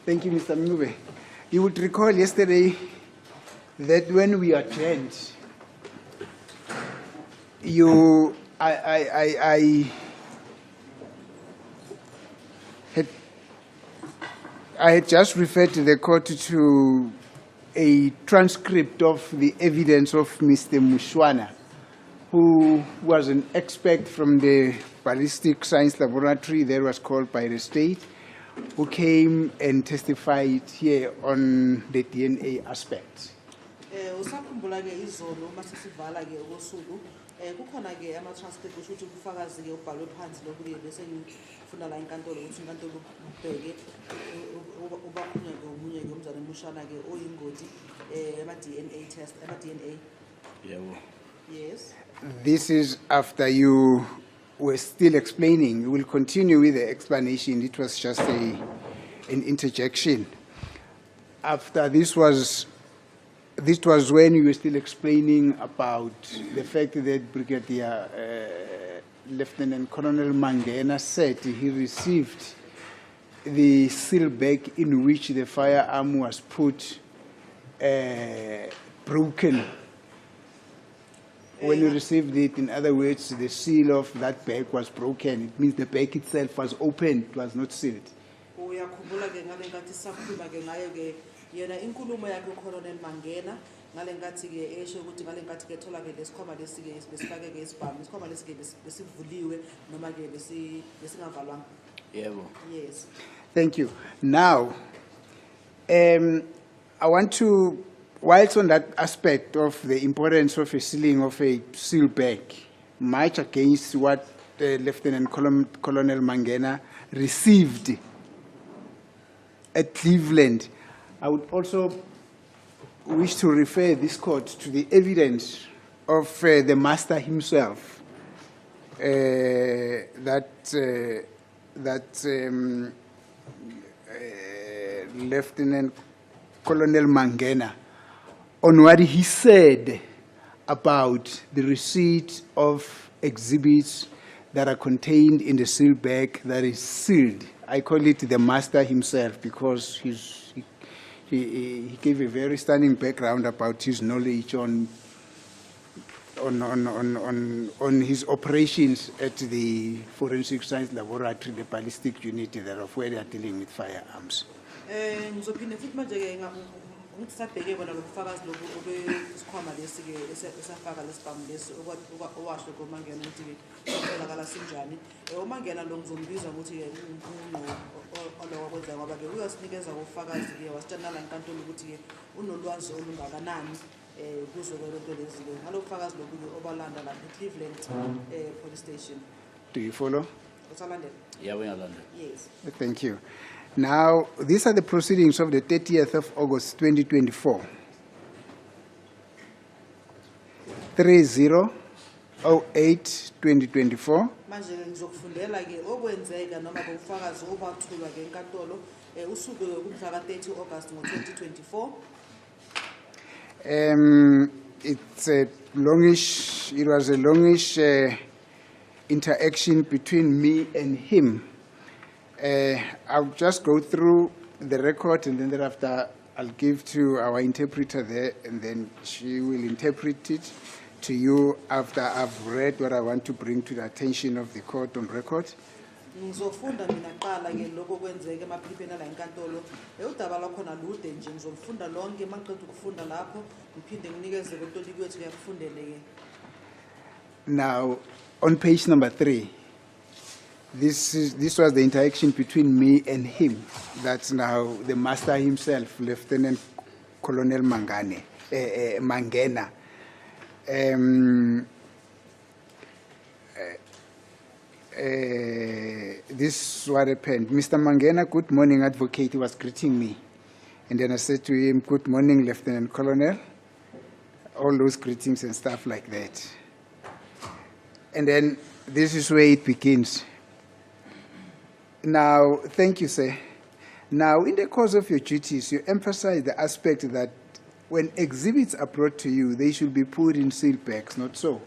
Thank you, Mr. Mngube. You would recall yesterday that when we adjourned, I had just referred to the court to a transcript of the evidence of Mr. Mushwana, who was an expert from the ballistic science laboratory that was called by the state, who came and testified here on the DNA aspect. Yes. This is after you were still explaining. You will continue with the explanation. It was just an interjection. After this was when you were still explaining about the fact that Brigadier Lieutenant Colonel Mangena said he received the seal bag in which the firearm was put broken. When you received it, in other words, the seal of that bag was broken. It means the bag itself was open, it was not sealed. Yena inkulumo yakhe uColonel Mangena ngalengathi ke esho ukuthi ngalengathi ke thola ke lesikhoma lesike besifake ke isibhamu isikhoma lesike besivuliwe noma ke besingavalwanga. Yebo. Yes. Thank you. Now, I want to, whilst on that aspect of the importance of a sealing of a seal bag, much against what Lieutenant Colonel Mangena received at Cleveland, I would also wish to refer this court to the evidence of the master himself, Lieutenant Colonel Mangena, on what he said about the receipt of exhibits that are contained in the seal bag that is sealed. I call it the master himself because he gave a very stunning background about his knowledge on his operations at the Forensic Science Laboratory, the ballistic unit that of where they are dealing with firearms. Ngisabheke bona lokufakazi lokho obesikhwama lesike esafaka lesibhamu lesi okwasho koMangena ukuthi ke utholakala sinjani uMangena lo ngizombiza ukuthi ke oloko kwenza ngoba ke uyasinikeza ubufakazi ke wasitshela enkantolo ukuthi ke unolwazi olungakanani kuzo kwento lezi ke ngalofakazi lokho obalanda la eCleveland police station. Do you follow? Usalandela? Yeah, we are London. Yes. Thank you. Now, these are the proceedings of the 30th of August, 2024. 30/08/2024. Manje ngizokufundela ke okwenzeka noma ubufakazi obathulwa ke enkantolo usuku kumhla ka-30 August ngo-2024. It was a longish interaction between me and him. I'll just go through the record and then thereafter I'll give to our interpreter there and then she will interpret it to you after I've read what I want to bring to the attention of the court on record. Ngizofunda mina qala ke lokho kwenzeke emaphipheni la enkantolo udaba lwakhona lude nje ngizofunda lonke maqedwe ukufunda lapho ngiphinde nginikeze kwentoli kwethu yakufundele ke. Now on page number 3, this was the interaction between me and him. That's now the master himself, Lieutenant Colonel Mangena. This is what happened. Mr. Mangena, good morning, advocate. He was greeting me. And then I said to him, good morning, Lieutenant Colonel. All those greetings and stuff like that. And then this is where it begins. Now, thank you, sir. Now, in the course of your duties, you emphasize the aspect that when exhibits are brought to you, they should be put in seal bags, not so.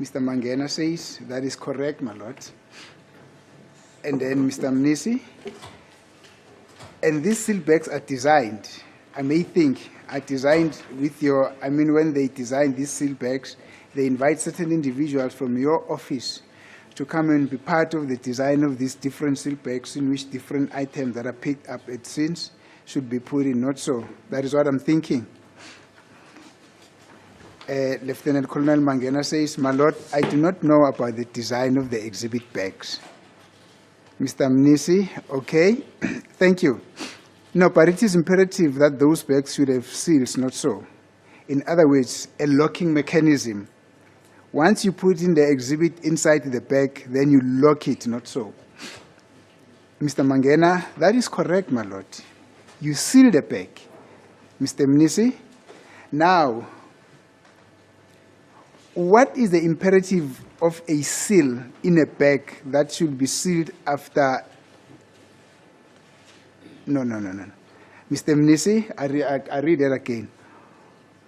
Mr. Mangena says, that is correct, my lord. And then Mr. Mnisi, And these seal bags are designed, I may think, are designed with your, I mean, when they design these seal bags, they invite certain individuals from your office to come and be part of the design of these different seal bags in which different items that are picked up at scenes should be put in, not so. That is what I'm thinking. Lieutenant Colonel Mangena says, "My Lord, I do not know about the design of the exhibit bags." Mr. Mnisi, okay, thank you. No, but it is imperative that those bags should have seals, not so. In other words, a locking mechanism. Once you put in the exhibit inside the bag, then you lock it, not so. Mr. Mangena, that is correct, my Lord. You seal the bag. Mr. Mnisi, now, what is the imperative of a seal in a bag that should be sealed after? No. Mr. Mnisi, I read it again.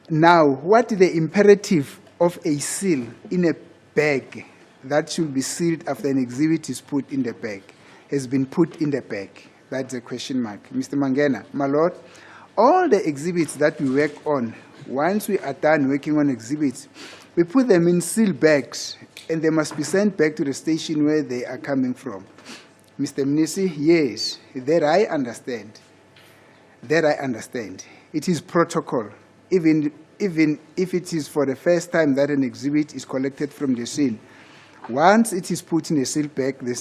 Now, what is the imperative of a seal in a bag that should be sealed after an exhibit is put in the bag, has been put in the bag? That's a question mark. Mr. Mangena, my Lord, all the exhibits that we work on, once we are done working on exhibits, we put them in seal bags and they must be sent back to the station where they are coming from. Mr. Mnisi, yes, that I understand. That I understand. It is protocol. Even if it is for the first time that an exhibit is collected from the scene, once it is put in a seal bag, the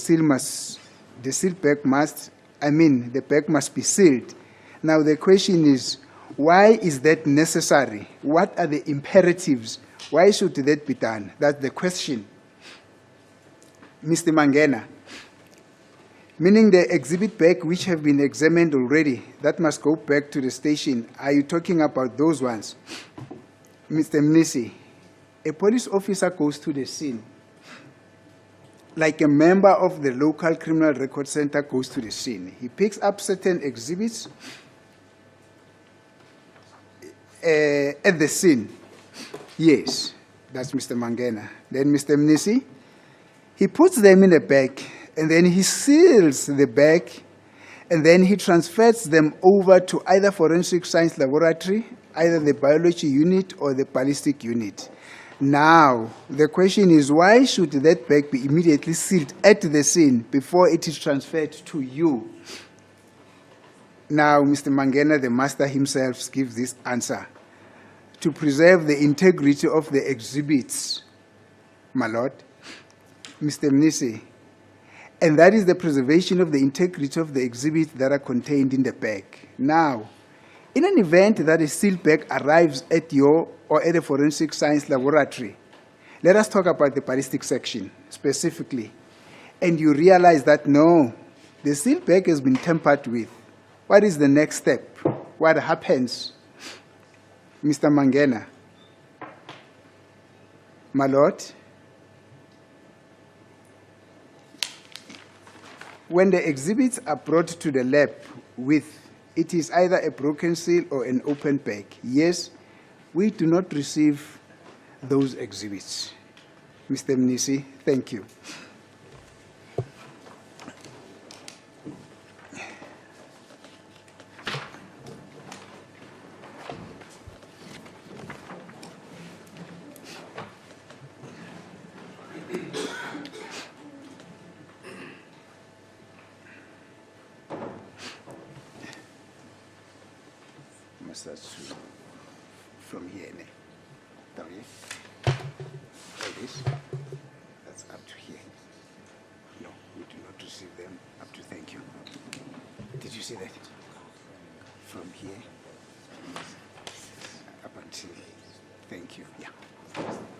bag must be sealed. Now the question is, why is that necessary? What are the imperatives? Why should that be done? That's the question. Mr. Mangena, meaning the exhibit bag which have been examined already, that must go back to the station. Are you talking about those ones? Mr. Mnisi, a police officer goes to the scene, like a member of the local criminal record center goes to the scene. He picks up certain exhibits at the scene. Yes, that's Mr. Mangena. Then Mr. Mnisi, he puts them in a bag, and then he seals the bag, and then he transfers them over to either forensic science laboratory, either the biology unit or the ballistic unit. Now, the question is, why should that bag be immediately sealed at the scene before it is transferred to you? Now, Mr. Mangena, the master himself, gives this answer. To preserve the integrity of the exhibits, my Lord. Mr. Mnisi, and that is the preservation of the integrity of the exhibits that are contained in the bag. Now, in an event that a sealed bag arrives at your or at a forensic science laboratory, let us talk about the ballistic section specifically, and you realize that no, the sealed bag has been tampered with. What is the next step? What happens? Mr. Mangena, my Lord, when the exhibits are brought to the lab with, it is either a broken seal or an open bag. Yes, we do not receive those exhibits. Mr. Mnisi, thank you. That's from here, down here, like this. That's up to here. No, we do not receive them up to. Thank you. Did you see that? From here up until. Thank you. Yeah.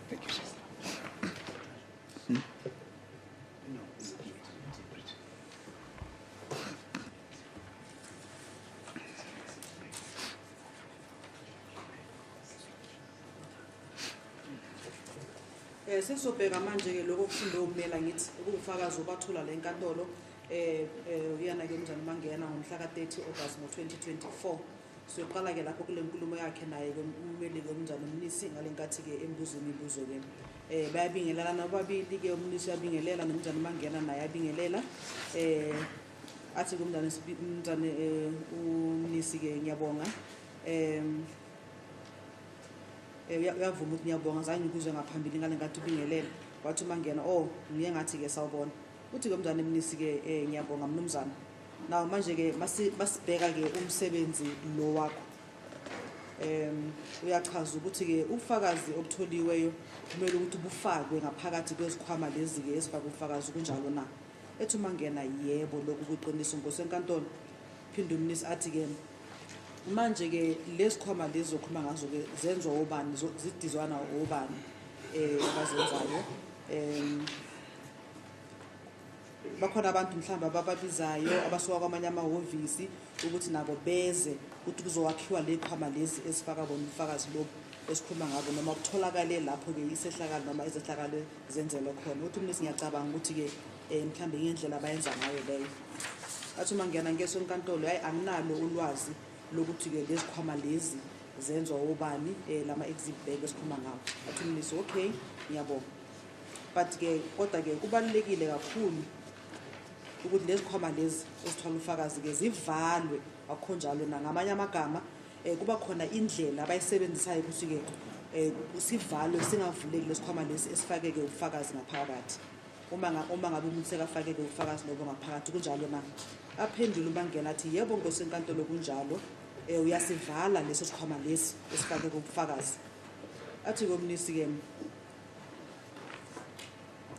Thank you, sir. Sesobheka manje ke lokho kufunde umela ngithi ukufakaza obathola le nkantolo uyana ke umzana Mangena ngomhla ka-30 August ngo-2024. Soqala ke lapho kule nkulumo yakhe naye ke umeli ke umzana Mnisi ngale nkathi ke embuzweni ibuzo ke bayabingelana nababili ke uMnisi yabingelela nomzana Mangena naye yabingelela athi kumntana umnisi ke ngiyabonga uyavuma ukuthi ngiyabonga zange ngikuzwe ngaphambili ngale ngathi ubingelele wathi mangena ngiye ngathi ke sawubona uthi ke umntana emnisi ke ngiyabonga mnumzana nawo manje ke masibheka ke umsebenzi lo wakho uyachaza ukuthi ke ubufakazi obutholiweyo kumele ukuthi bufakwe ngaphakathi kwezikhwama lezi ke ezifaka ubufakazi kunjalo na ethi mangena yebo lokhu kuqiniso ngosenkantolo phinde umnisi athi ke manje ke lesikhwama lezi zokhuluma ngazo ke zenziwa obani zidizwana obani abazenzayo bakhona abantu mhlawumbe abababizayo abasuka kwamanye amahhovisi ukuthi nabo beze ukuthi kuzowakhiwa lekhwama lezi esifaka bona ubufakazi lobu esikhuluma ngabo noma kutholakale lapho ke isehlakalo noma izehlakalo zenzelwe khona uthi umnisi ngiyacabanga ukuthi ke mhlawumbe ngendlela abayenza ngayo leyo athi uma ngena ngesonkantolo hayi anginalo ulwazi lokuthi ke lezikhwama lezi zenziwa obani lama exhibit bag esikhuluma ngawo athi umnisi okay ngiyabonga but ke kodwa ke kubalulekile kakhulu ukuthi lezikhwama lezi esithwala ufakazi ke zivalwe akho njalo ngamanye amagama kuba khona indlela abayisebenzisayo ukuthi ke sivalwe singavuleki lesikhwama lesi esifake ke ubufakazi ngaphakathi uma ngabe umuntu sekafake ke ubufakazi lobo ngaphakathi kunjalo na aphendula ubangena athi yebo ngosenkantolo kunjalo uyasivala leso sikhwama lesi esifake ke ubufakazi athi komnisi ke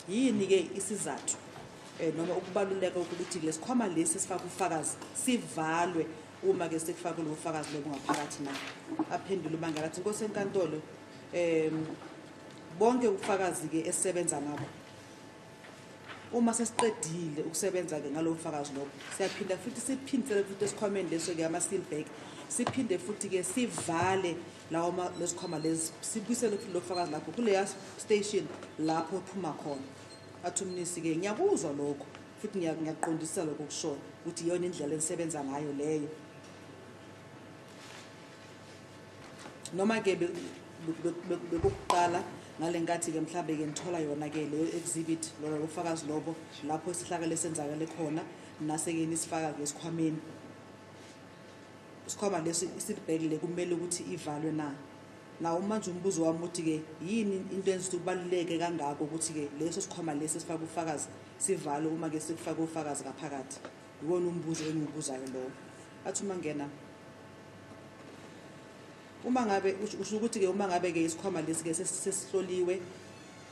yini ke isizathu noma ukubaluleka ukuthi lesikhwama lesi sifaka ubufakazi sivalwe uma ke sekufakwe ubufakazi lobo ngaphakathi na aphendula ubangela athi ngosenkantolo bonke ubufakazi ke esisebenza ngabo uma sesiqedile ukusebenza ke ngalo bufakazi lobo siyaphinda futhi siphindele futhi esikhwameni leso ke ama seal bag siphinde futhi ke sivale lawo lesikhwama lezi sibuyisele futhi lo bufakazi lapho kuleya station lapho uphuma khona athi umnisi ke ngiyakuzwa lokho futhi ngiyaqondisisa lokho kusho ukuthi iyona indlela ensebenza ngayo leyo noma ke bekuqala ngalenkathi ke mhlambe ke ngithola yona ke le exhibit lo bufakazi lobo lapho isihlakalo senzakale khona naseke nisifaka ke esikhwameni isikhwama lesi isibhekile kumele ukuthi ivalwe na manje umbuzo wami uthi ke yini into enza ukubaluleke kangako ukuthi ke leso sikhwama lesi sifaka ubufakazi sivalwe uma ke sikufaka ubufakazi ngaphakathi ikona umbuzo engibuzayo lo athi uma ngena uma ngabe usho ukuthi ke uma ngabe ke isikhwama lesi ke sesihloliwe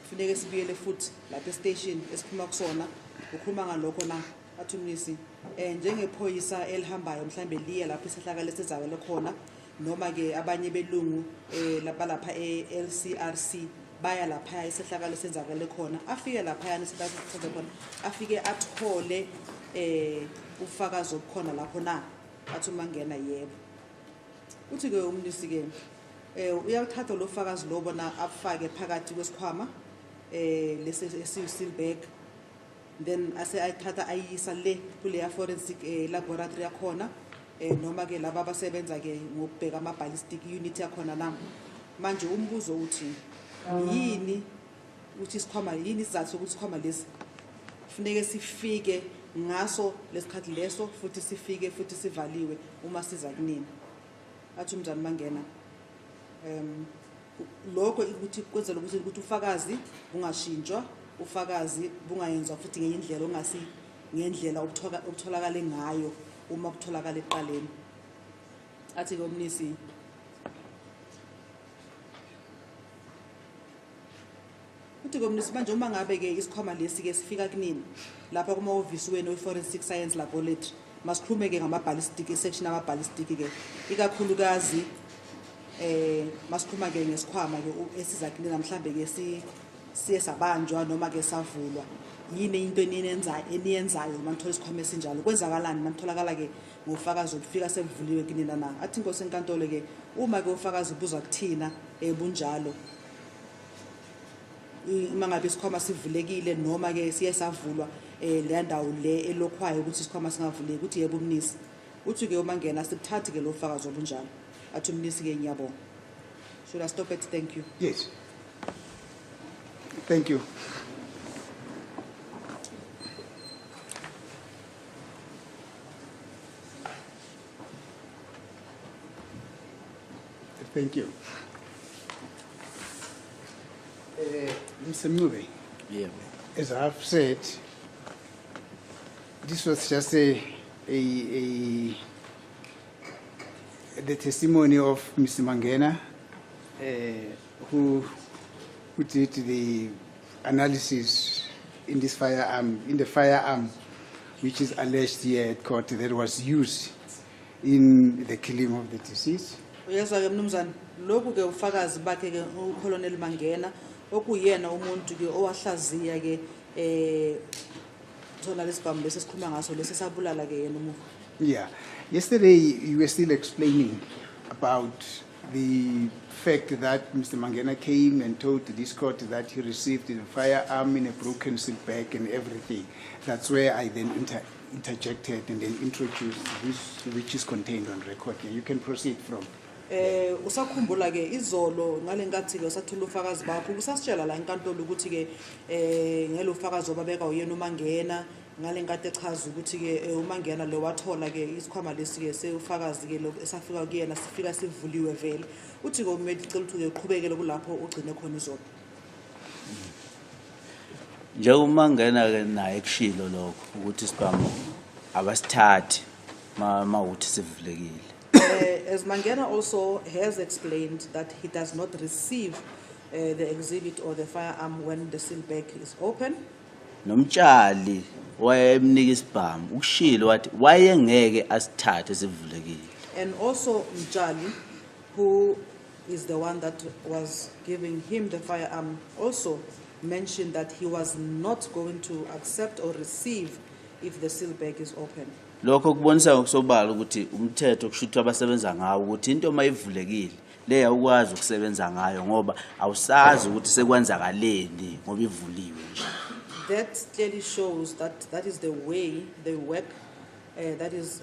kufanele sibuyele futhi lapha station esiphuma kusona ukhuluma ngalokho na athi umnisi njengephoyisa elihambayo mhlambe liye lapha isehlakalo sezakele khona noma ke abanye belungu lapha eLCRC baya lapha isehlakalo senzakele khona afike lapha yana sibasenze khona afike athole ubufakazi obukhona lapho na athi uma ngena yebo uthi ke umnisi ke uyathatha lo bufakazi lobo na afake phakathi kwesikhwama lesi seal bag then ase ayithatha ayisa le kuleya forensic laboratory yakhona noma ke laba abasebenza ke ngokubheka ama ballistic unit yakhona la manje umbuzo uthi yini uthi isikhwama yini isizathu ukuthi isikhwama lesi kufanele sifike ngaso lesikhathi leso futhi sifike futhi sivaliwe uma siza kunini athi umntwana mangena lokho ukuthi kwenzela ukuthi ufakazi ungashintshwa ufakazi bungayenzwa futhi ngenye indlela ongasi ngendlela okutholakala ngayo uma kutholakala eqaleni athi komnisi uthi komnisi manje uma ngabe ke isikhwama lesi ke sifika kunini lapha kuma office wenu forensic science laboratory masikhulume ke ngama ballistic section ama ballistic ke ikakhulukazi masikhuluma ke ngesikhwama ke esizakini namhlambe ke siye sabanjwa noma ke savulwa yini into eniyenzayo manithola isikhwama esinjalo kwenzakalani manitholakala ke ngofakazi obufika sevuliwe kinina na athi inkosi enkantolo ke uma ke ufakazi ubuza kuthina bunjalo uma ngabe isikhwama sivulekile noma ke siye savulwa le ndawo le elokhwayo ukuthi isikhwama singavuleki ukuthi yebo umnisi uthi ke uma ngena sikuthathi ke lo bufakazi obunjalo athi umnisi ke ngiyabonga. Should I stop it? Thank you. Yes. Thank you. Thank you. Mr. Mube, Yeah. as I've said, this was just the testimony of Mr. Mangena, who did the analysis in this firearm, which is alleged here at court that was used in the killing of the deceased. Uyezwa ke mnumzane, lokhu ke ufakazi bakhe ke uColonel Mangena okuyena umuntu ke owahlaziya ke sona lesibhamu lesi sikhuluma ngaso lesi sabulala ke yena umuva. Yeah. Yesterday, you were still explaining about the fact that Mr. Mangena came and told this court that he received a firearm in a broken seal bag and everything. That's where I then interjected and then introduced this, which is contained on record here. You can proceed from. Usakhumbula ke izolo ngale nkathi ke sathula ufakazi bakho kusasitshela la enkantolo ukuthi ke ngelo ufakazi obabeka uyena uMangena ngale nkathi echaza ukuthi ke uMangena lo wathola ke isikhwama lesi ke seufakazi ke lo esafika kuyena sifika sivuliwe vele uthi ke umeli cela ukuthi uqhubekele kulapho ugcine khona izolo. Nje uMangena ke naye ekushilo lokho ukuthi isibhamu abasithathi mawuthi sivulekile. As Mangena also has explained that he does not receive the exhibit or the firearm when the seal bag is open. Nomtshali wayemnika isibhamu ukushilo wathi wayengeke asithathe sivulekile. And also Mjali, who is the one that was giving him the firearm, also mentioned that he was not going to accept or receive if the seal bag is open. Lokho kubonisa ngokusobala ukuthi umthetho kushuthi abasebenza ngawo ukuthi into mayivulekile leya ukwazi ukusebenza ngayo ngoba awusazi ukuthi sekwenzakaleni ngoba ivuliwe nje. That clearly shows that is the way they work, that is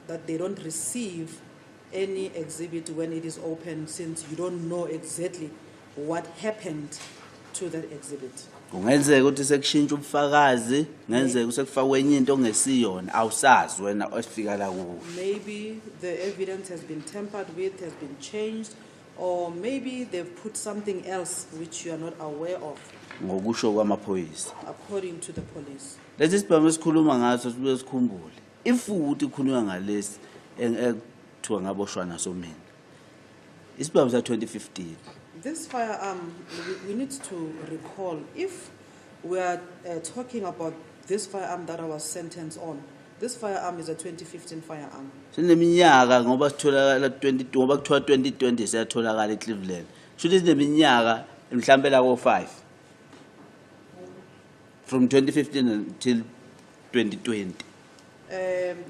that they don't receive any exhibit when it is open since you don't know exactly what happened to that exhibit. Kungenzeka ukuthi sekushintsha ubufakazi, ngenzeka usekufakwe enye into ongesiyona awusazi wena osifika la kuwo. Maybe the evidence has been tampered with, has been changed, or maybe they've put something else which you are not aware of, Ngokusho kwamaphoyisa. according to the police. Lesi sibhamu esikhuluma ngaso sibuye sikhumbule. Ifuthi ikhulunywa ngalesi ekuthiwa ngaboshwa naso mina. Isibhamu sa 2015. This firearm, we need to recall, if we are talking about this firearm that I was sentenced on, this firearm is a 2015 firearm. Sineminyaka ngoba sitholakala 20 ngoba kuthiwa 2020 siyatholakala eCleveland. Shuthi sineminyaka mhlambe la ko 5. From 2015 until 2020.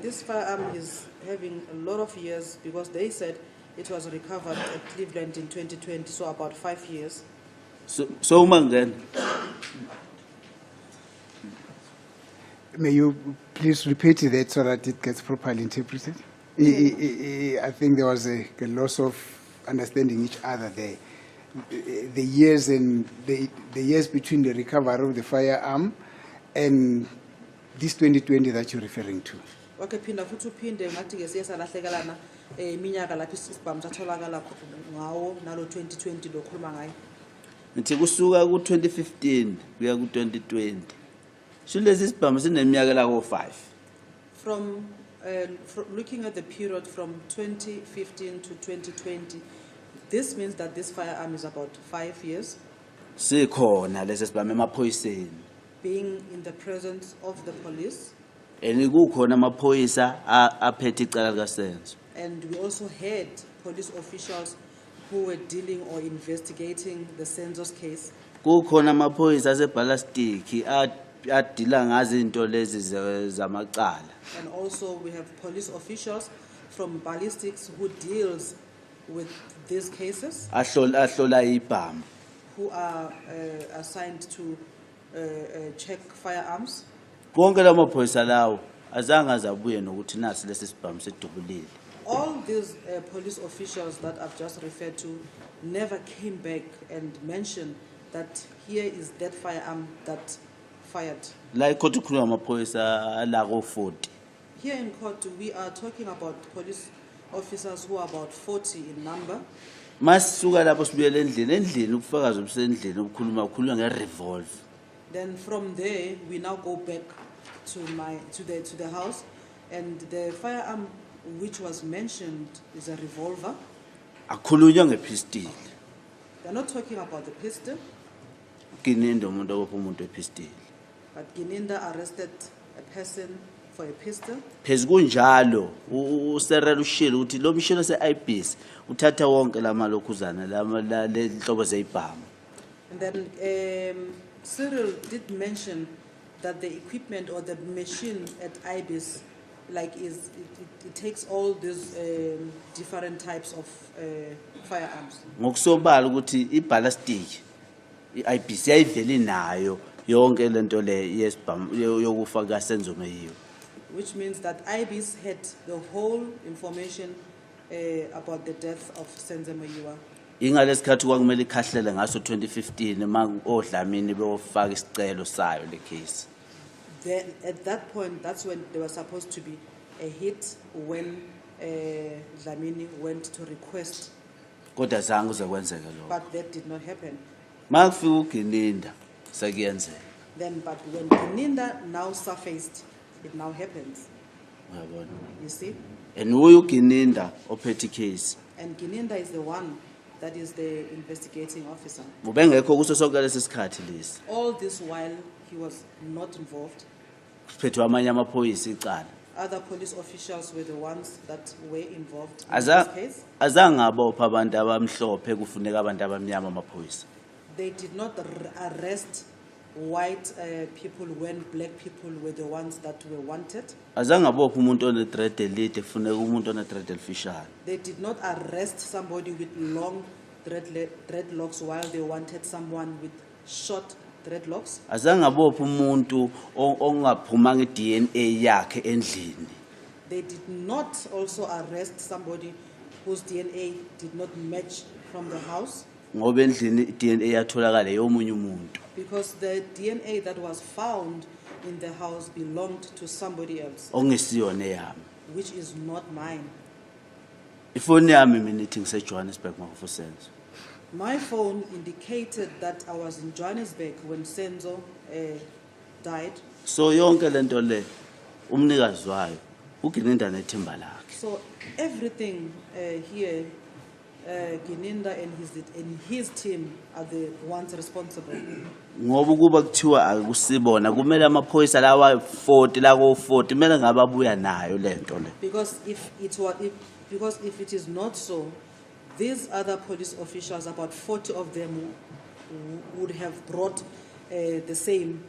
This firearm is having a lot of years because they said it was recovered at Cleveland in 2020, so about 5 years. So Mangena. May you please repeat that so that it gets properly interpreted? I think there was a loss of understanding each other there. The years and the years between the recovery of the firearm and this 2020 that you're referring to. Okay, phinda futhi uphinde ngathi ke siyasalahlekana iminyaka lapho isibhamu satholakala ngawo nalo 2020 lo khuluma ngayo. Ngithi kusuka ku 2015 kuya ku 2020. Shulezi sibhamu sineminyaka la ko 5. From looking at the period from 2015 to 2020, this means that this firearm is about 5 years. Sikhona lesi sibhamu emaphoyiseni. Being in the presence of the police. Kukhona amaphoyisa aphethe icala likasenzo. And we also had police officials who were dealing or investigating the census case. Kukhona amaphoyisa asebalastiki adila ngazo into lezi zamacala. And also we have police officials from ballistics who deals with these cases, Ahlola ibhamu. who are assigned to check firearms. Konke lamaphoyisa lawo azange azabuye nokuthi nasi lesi sibhamu sedubulile. All these police officials that I've just referred to never came back and mentioned that here is that firearm that fired. La ikhotho khuluma amaphoyisa la ko 40. Here in court, we are talking about police officers who are about 40 in number. Masisuka lapho sibuyele endlini ubufakazi obusendlini ukhuluma nge-revolve. Then from there, we now go back to the house, and the firearm which was mentioned is a revolver. Akhulunywa ngepistol. They're not talking about the pistol, Gininda umuntu obopha umuntu epistol. but Gininda arrested a person for a pistol. Phezu kunjalo uSerel ushilo ukuthi lo mshilo se-IBIS uthatha wonke lamalokhuzana le nhlobo zeyibhamu. And then Cyril did mention that the equipment or the machine at IBIS, like it takes all these different types of firearms. Ngokusobala ukuthi iballistic iIBIS yayiveli nayo yonke lento le yesibhamu yokufa kaSenzo Meyiwe. Which means that IBIS had the whole information about the death of Senzo Meyiwa. Ingalesikhathi kwakumele ikhahlele ngaso 2015 odlamini beyofaka isicelo sayo le case. Then at that point, that's when there was supposed to be a hit when Dlamini went to request, Kodwa zange kuze kwenzeke lokho. but that did not happen. Makufika uGininda sekuyenzeka. Then, but when Gininda now surfaced, it now happens. Uyabona. You see? And uyu Gininda ophethe case. And Gininda is the one that is the investigating officer. Ubengekho kuso sonke lesisikhathi lesi. All this while, he was not involved. Kuphethwe amanye amaphoyisa icala. Other police officials were the ones that were involved in Azange this case. ngabopha abantu abamhlophe kufuneka abantu abamnyama amaphoyisa. They did not arrest white people when black people were the ones that were wanted. Azange ngabopha umuntu one-dread elide kufuneka umuntu one-dread elifishane. They did not arrest somebody with long dreadlocks while they wanted someone with short dreadlocks. Azange ngabopha umuntu ongaphumanga iDNA yakhe endlini. They did not also arrest somebody whose DNA did not match from the house, Ngoba endlini iDNA yatholakala yomunye umuntu. because the DNA that was found in the house belonged to somebody else, Ongesiyona eyami. which is not mine. Ifoni yami mina ithi ngiseJohannesburg makufusenzo. My phone indicated that I was in Johannesburg when Senzo died. So yonke lento le umnikazi wayo uGininda nethemba lakhe. So everything here, Gininda and his team are the ones responsible. Ngoba kuba kuthiwa akusibona kumele amaphoyisa lawa 40 la ko 40 kumele ngabe abuya nayo lento le. Because if it is not so, these other police officials, about 40 of them, would have brought the same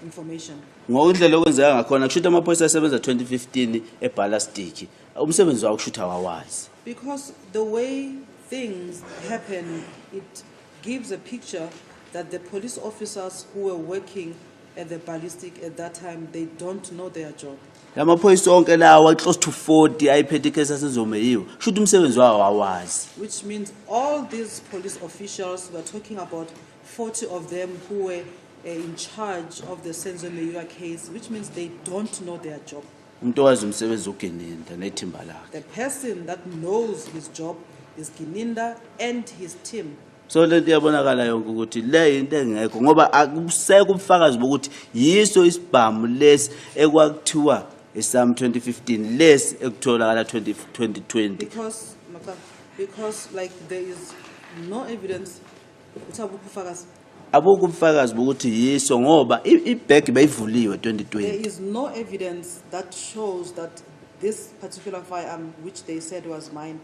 information. Ngokundlela okwenzeka ngakhona kushuthi amaphoyisa asebenza 2015 eBallistic umsebenzi wawo kushuthi awawazi. Because the way things happen, it gives a picture that the police officers who were working at the ballistic at that time, they don't know their job. Lamaphoyisa onke lawa close to 40 ayiphethe icase yaSenzo Meyiwe kushuthi umsebenzi wawo awawazi. Which means all these police officials, we're talking about 40 of them who were in charge of the Senzo Meyiwa case, which means they don't know their job. Umuntu owazi umsebenzi uGininda nethimba lakhe. The person that knows his job is Gininda and his team. So lento iyabonakala yonke ukuthi le into engekho ngoba akusekho ubufakazi bokuthi yiso isibhamu lesi ekwakuthiwa esam 2015 lesi ekutholakala 2020. Because like there is no evidence. Abukho ubufakazi bokuthi yiso ngoba ibag bayivuliwe 2020. There is no evidence that shows that this particular firearm, which they said was mine,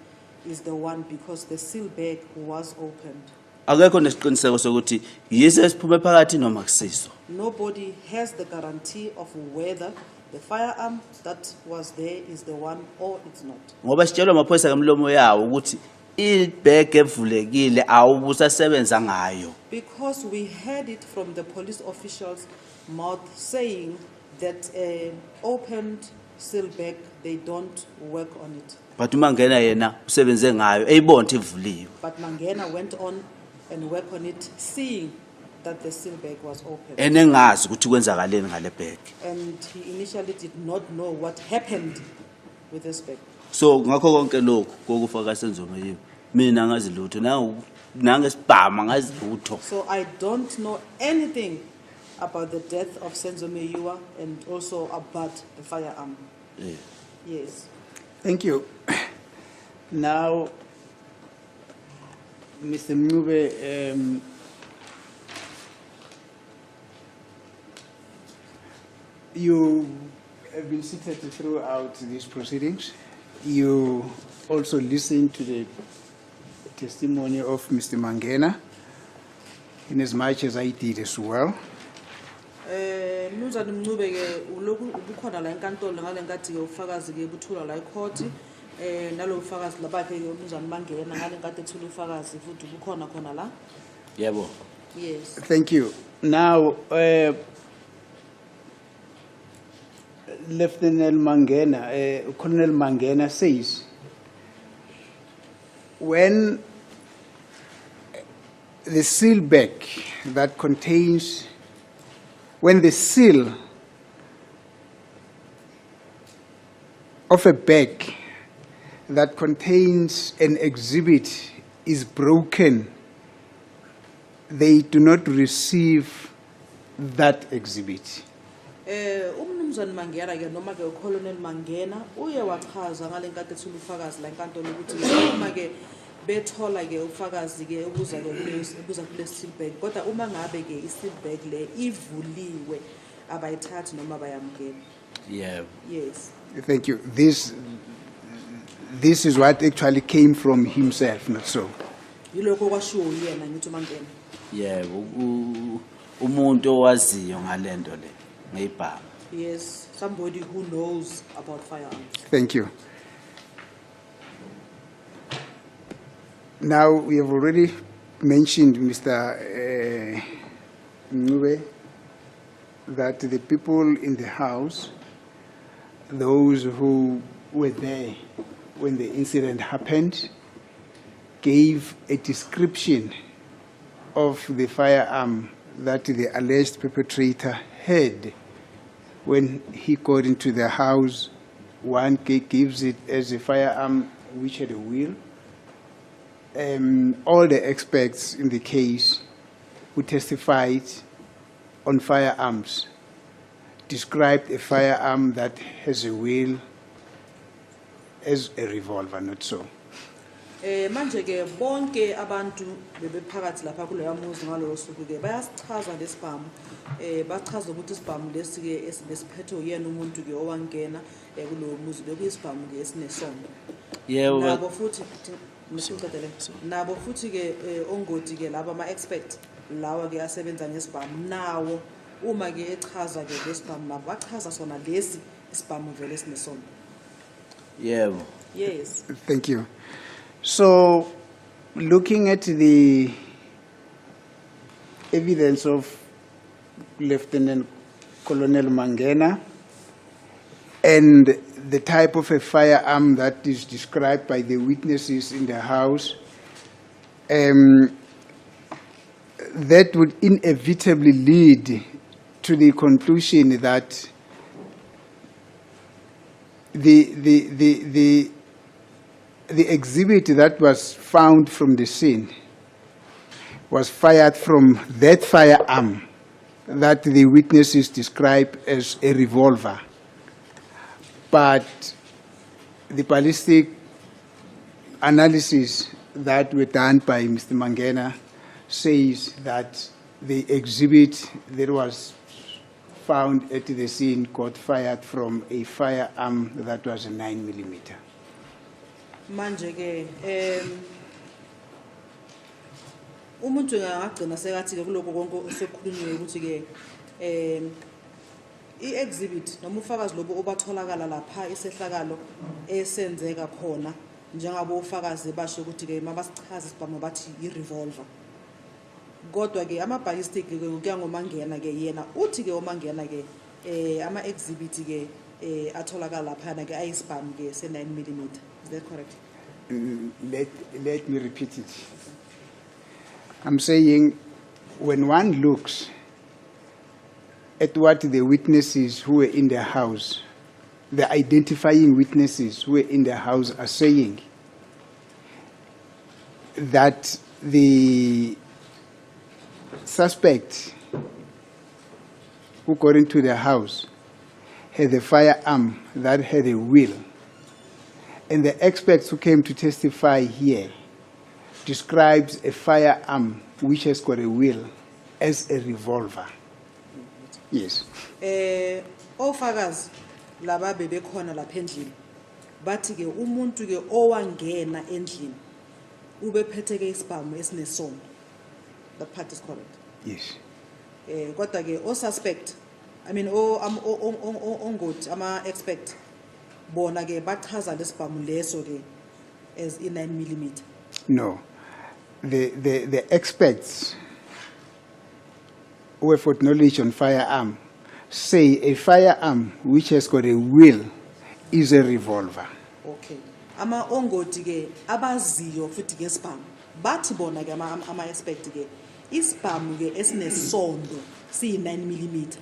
is the one, because the seal bag was opened. Akekho nesiqiniseko sokuthi yiso esiphume phakathi noma kusiso. Nobody has the guarantee of whether the firearm that was there is the one or it's not. Ngoba sitshelwa amaphoyisa ngemlomo yawo ukuthi ibag evulekile awubusasebenza ngayo. Because we heard it from the police officials' mouth saying that opened seal bag, they don't work on it. But umangena yena usebenze ngayo eyibona ivuliwe. But Mangena went on and worked on it, seeing that the seal bag was open. Enengazi ukuthi kwenzakaleni ngale bag. And he initially did not know what happened with this bag. So ngakho konke lokho kokufa kaSenzomiwa mina ngazi lutho nangesibhamu angazi lutho. So I don't know anything about the death of Senzomiwa and also about the firearm. Yeah. Yes. Thank you. Now, Mr. Mncube, you have been seated throughout these proceedings. You also listened to the testimony of Mr. Mangena, in as much as I did as well. Mnumzane Mncube ke uloku ubukhona la enkantolo ngale nkathi ke ufakazi ke buthula la ecourt nalo ufakazi labakhe ke umnumzane Mangena ngale nkathi ethula ufakazi futhi ubukhona khona la. Yebo. Yes. Thank you. Now, Lieutenant Mangena, Colonel Mangena says, when the seal bag that contains, when the seal of a bag that contains an exhibit is broken, they do not receive that exhibit. Umnumzane Mangena ke noma ke uColonel Mangena uye wachaza ngale nkathi ethula ufakazi la enkantolo ukuthi uma ke bethola ke ufakazi ke ubuza kule seal bag kodwa uma ngabe ke i-seal bag le ivuliwe abayithathi noma bayamukela. Yeah. Yes. Thank you. This is what actually came from himself, not so. Yilokho kwashiwo yena ngithi uMangena. Yebo umuntu owaziyo ngalento le ngeyibhamu. Yes, somebody who knows about firearms. Thank you. Now, we have already mentioned, Mr. Mncube, that the people in the house, those who were there when the incident happened, gave a description of the firearm that the alleged perpetrator had when he got into the house. One gives it as a firearm which had a wheel. All the experts in the case who testified on firearms described a firearm that has a wheel as a revolver, not so. Manje ke bonke abantu bebephakathi lapha kuleya muzi ngalolo suku ke bayasichaza lesibhamu bachaza ukuthi isibhamu lesi ke esibesiphethe uyena umuntu ke owangena kulowo muzi bekuyisibhamu ke esinesondo. Yebo. Nabo futhi nabo futhi ke ongoti ke laba ama expert lawa ke asebenza ngesibhamu nawo uma ke echaza ke lesibhamu nabo bachaza sona lesi isibhamu vele esinesondo. Yebo. Yes. Thank you. So, looking at the evidence of Lieutenant Colonel Mangena and the type of a firearm that is described by the witnesses in the house, that would inevitably lead to the conclusion that the exhibit that was found from the scene was fired from that firearm that the witnesses describe as a revolver. But the ballistic analysis that were done by Mr. Mangena says that the exhibit that was found at the scene got fired from a firearm that was a 9mm. Manje ke umuntu ngagcina sekathi ke kuloko konke osokhulunyiwe ukuthi ke i-exhibit noma ufakazi lobo obatholakala lapha isehlakalo esenzeka khona njengabo ufakazi basho ukuthi ke mabasichaza isibhamu bathi i-revolver. Kodwa ke ama ballistic ke kuya ngoMangena ke yena uthi ke uMangena ke ama exhibit ke atholakala lapha ke ayisibhamu ke se 9mm. Is that correct? Let me repeat it. I'm saying when one looks at what the witnesses who were in the house the identifying witnesses who were in the house are saying that the suspect who got into the house had a firearm that had a wheel. And the experts who came to testify here describes a firearm which has got a wheel as a revolver. Yes. Ofakazi laba bebekhona lapha endlini bathi ke umuntu ke owangena endlini ubephethe ke isibhamu esinesondo. That part is correct. Yes. Kodwa ke o suspect ongoti ama expect bona ke bachaza lesibhamu leso ke as i9mm. No. The experts who have got knowledge on firearm say a firearm which has got a wheel is a revolver. Okay. Ama ongoti ke abaziyo futhi ke isibhamu bathi bona ke ama expect ke isibhamu ke esinesondo siyi9mm.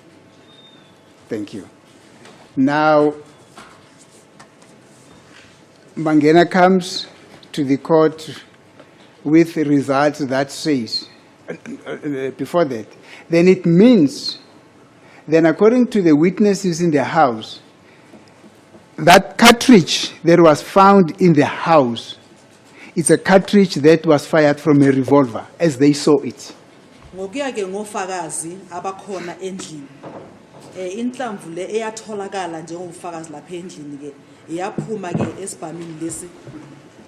Thank you. Now, Mangena comes to the court with results that says, before that, then it means, then according to the witnesses in the house, that cartridge that was found in the house is a cartridge that was fired from a revolver, as they saw it. Ngokuya ke ngofakazi abakhona endlini inhlamvu le eyatholakala njengofakazi lapha endlini ke yaphuma ke esibhamini lesi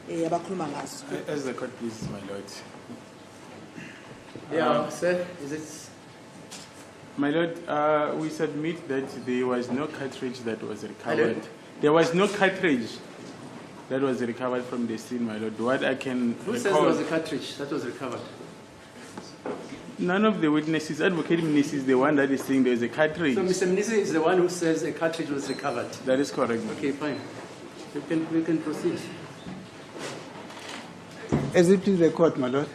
yabakhuluma ngaso. As the court please, my lord. Yeah, sir, is it? My lord, we submit that there was no cartridge that was recovered. Pardon? There was no cartridge that was recovered from the scene, my lord. What I can Who says recall, there was a cartridge that was recovered? none of the witnesses, Advocate Mnisi is the one that is saying there is a cartridge. So Mr. Mnisi is the one who says a cartridge was recovered. That is correct. Okay, fine. We can proceed. As it is the court, my lord,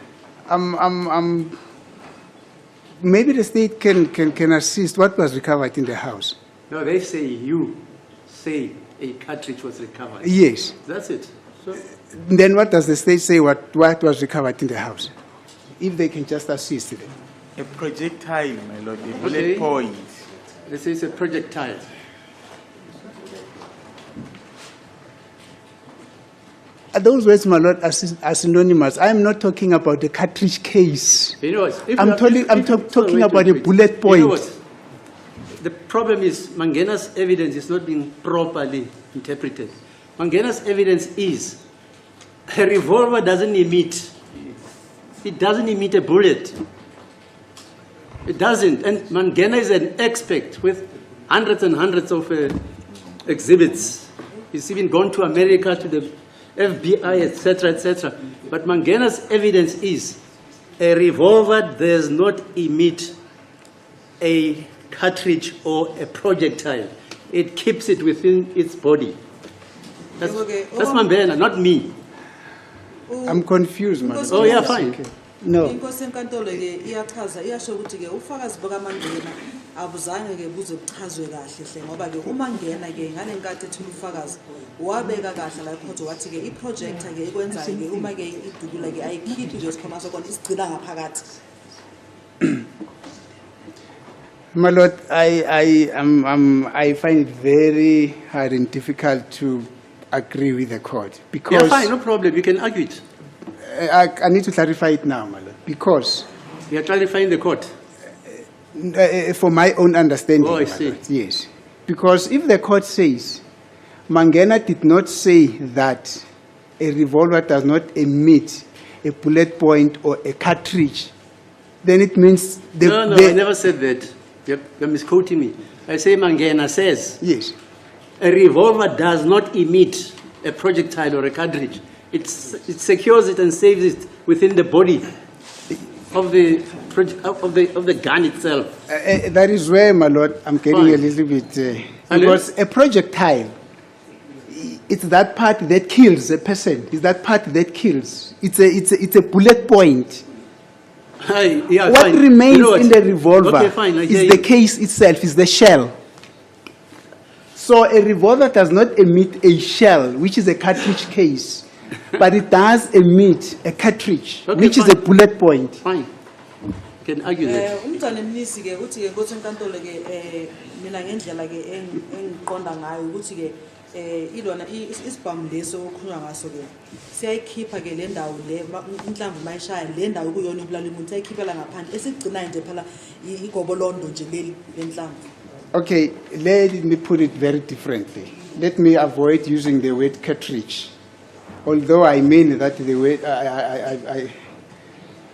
maybe the state can assist. What was recovered in the house? No, they say you say a cartridge was recovered. Yes. That's it. So, Then what does the state say what was recovered in the house? If they can just assist them. A projectile, my lord, a Okay. bullet point. they say it's a projectile. Those words, my lord, are synonymous. I'm not talking about the cartridge case. You know what? If I'm you have- talking- if- I'm if- talk- talking wait, about wait, a wait. bullet You know point. what? The problem is Mangena's evidence is not being properly interpreted. Mangena's evidence is a revolver doesn't emit. It doesn't emit a bullet. It doesn't. And Mangena is an expert with hundreds and hundreds of exhibits. He's even gone to America, to the FBI, etc., etc. But Mangena's evidence is a revolver does not emit a cartridge or a projectile. It keeps it within its body. That's Mangena, not me. I'm confused, my lord. Oh, yeah, fine. No. Inkosi enkantolo ke iyachaza iyasho ukuthi ke ufakazi bakaMangena abuzange ke buze buchazwe kahle hle ngoba ke uMangena ke ngalenkathi ethula ufakazi wabeka kahle la ecourt wathi ke iprojector ke ikwenzayo ke uma ke idubula ke ayikhiphi nje isikhoma sokona isigcina ngaphakathi. My lord, I find it very hard and difficult to agree with the court because Yeah, fine, no problem. You can argue it. I need to clarify it now, my lord, because You are clarifying the court. for my own understanding, Oh, I my see. lord, yes, because if the court says Mangena did not say that a revolver does not emit a bullet point or a cartridge, then it means No, I never said that. You're misquoting me. I say Mangena says yes. a revolver does not emit a projectile or a cartridge. It secures it and saves it within the body of the gun itself. That is where, my lord, I'm getting Fine. a little bit And because a projectile, it's that part that kills a person. It's that part that kills. It's a bullet point. Yeah, What fine. remains You know what? in the revolver Okay, fine. I hear is you. the case itself, is the shell. So a revolver does not emit a shell, which is a cartridge case, but it does emit a cartridge, Okay, which is a fine. bullet point. Fine. You can argue that. Umntwana emnisi ke uthi ke kuthi inkantolo ke mina ngendlela ke engiqonda ngayo ukuthi ke ilona isibhamu leso okukhulunywa ngaso ke siyayikhipha ke le ndawo le inhlamvu mayishaya le ndawo kuyona ibulala umuntu ayikhiphela ngaphandle esigcinayo nje phela igobolondo nje leli lenhlamvu. Okay, let me put it very differently. Let me avoid using the word cartridge, although I mean that the word,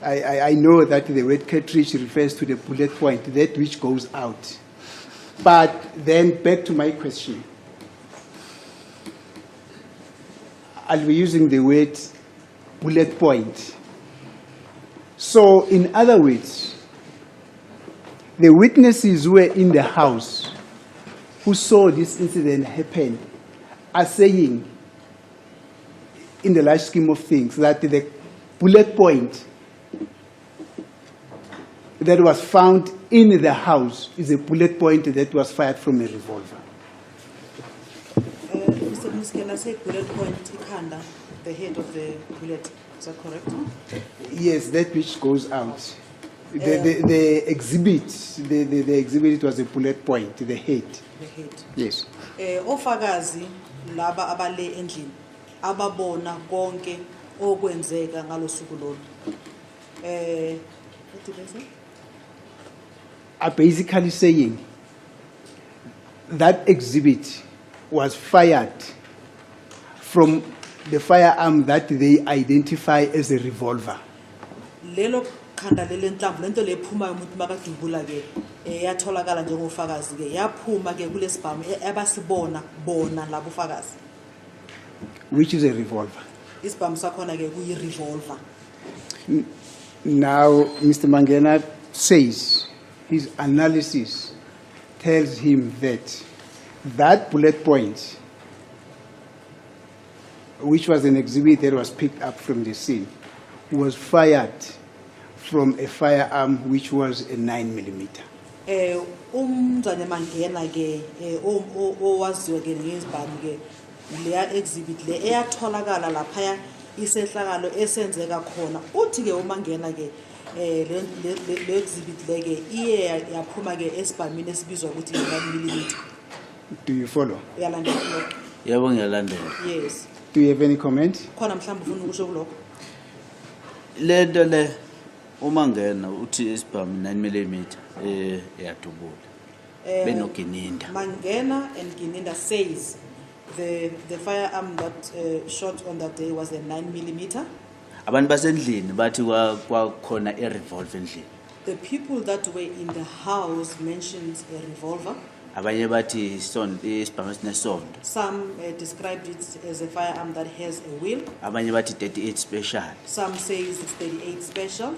I know that the word cartridge refers to the bullet point, that which goes out. But then back to my question. I'll be using the word bullet point. So in other words, the witnesses who were in the house who saw this incident happen are saying, in the large scheme of things, that the bullet point that was found in the house is a bullet point that was fired from a revolver. Mr. Mnisi, can I say bullet point ikhanda, the head of the bullet, is that correct? Yes, that which goes out. The exhibit, the exhibit was a bullet point, the head. The head. Yes. Ofakazi laba abale endlini ababona konke okwenzeka ngalosuku lolu. What did I say? Are basically saying that exhibit was fired from the firearm that they identify as a revolver. Lelo khanda lele nhlamvu lento lephuma umuntu makadubula ke yatholakala njengofakazi ke yaphuma ke kulesibhamu abasibona bona labo fakazi. Which is a revolver. Isibhamu sakhona ke kuyi revolver. Now, Mr. Mangena says his analysis tells him that that bullet point, which was an exhibit that was picked up from the scene, was fired from a firearm which was a 9mm. Umzane Mangena ke owaziwe ke ngesibhamu ke leya exhibit le eyatholakala lapha isehlakalo esenzeka khona uthi ke uMangena ke le exhibit leke iye yaphuma ke esibhamini esibizwa ukuthi 9mm. Do you follow? Uyalandela? Yebo ngiyalandela. Yes. Do you have any comment? Khona mhlawumbe ufuna ukusho kulokho? Lento le uma ngena uthi isibhamu 9mm yadubula. Benogininda. Mangena and Gininda says the firearm that shot on that day was a 9mm. Abantu basendlini bathi kwakhona revolver endlini. The people that were in the house mentioned a revolver. Abanye bathi isibhamu esinesondo. Some described it as a firearm that has a wheel. Abanye bathi 38 special. Some says it's 38 special.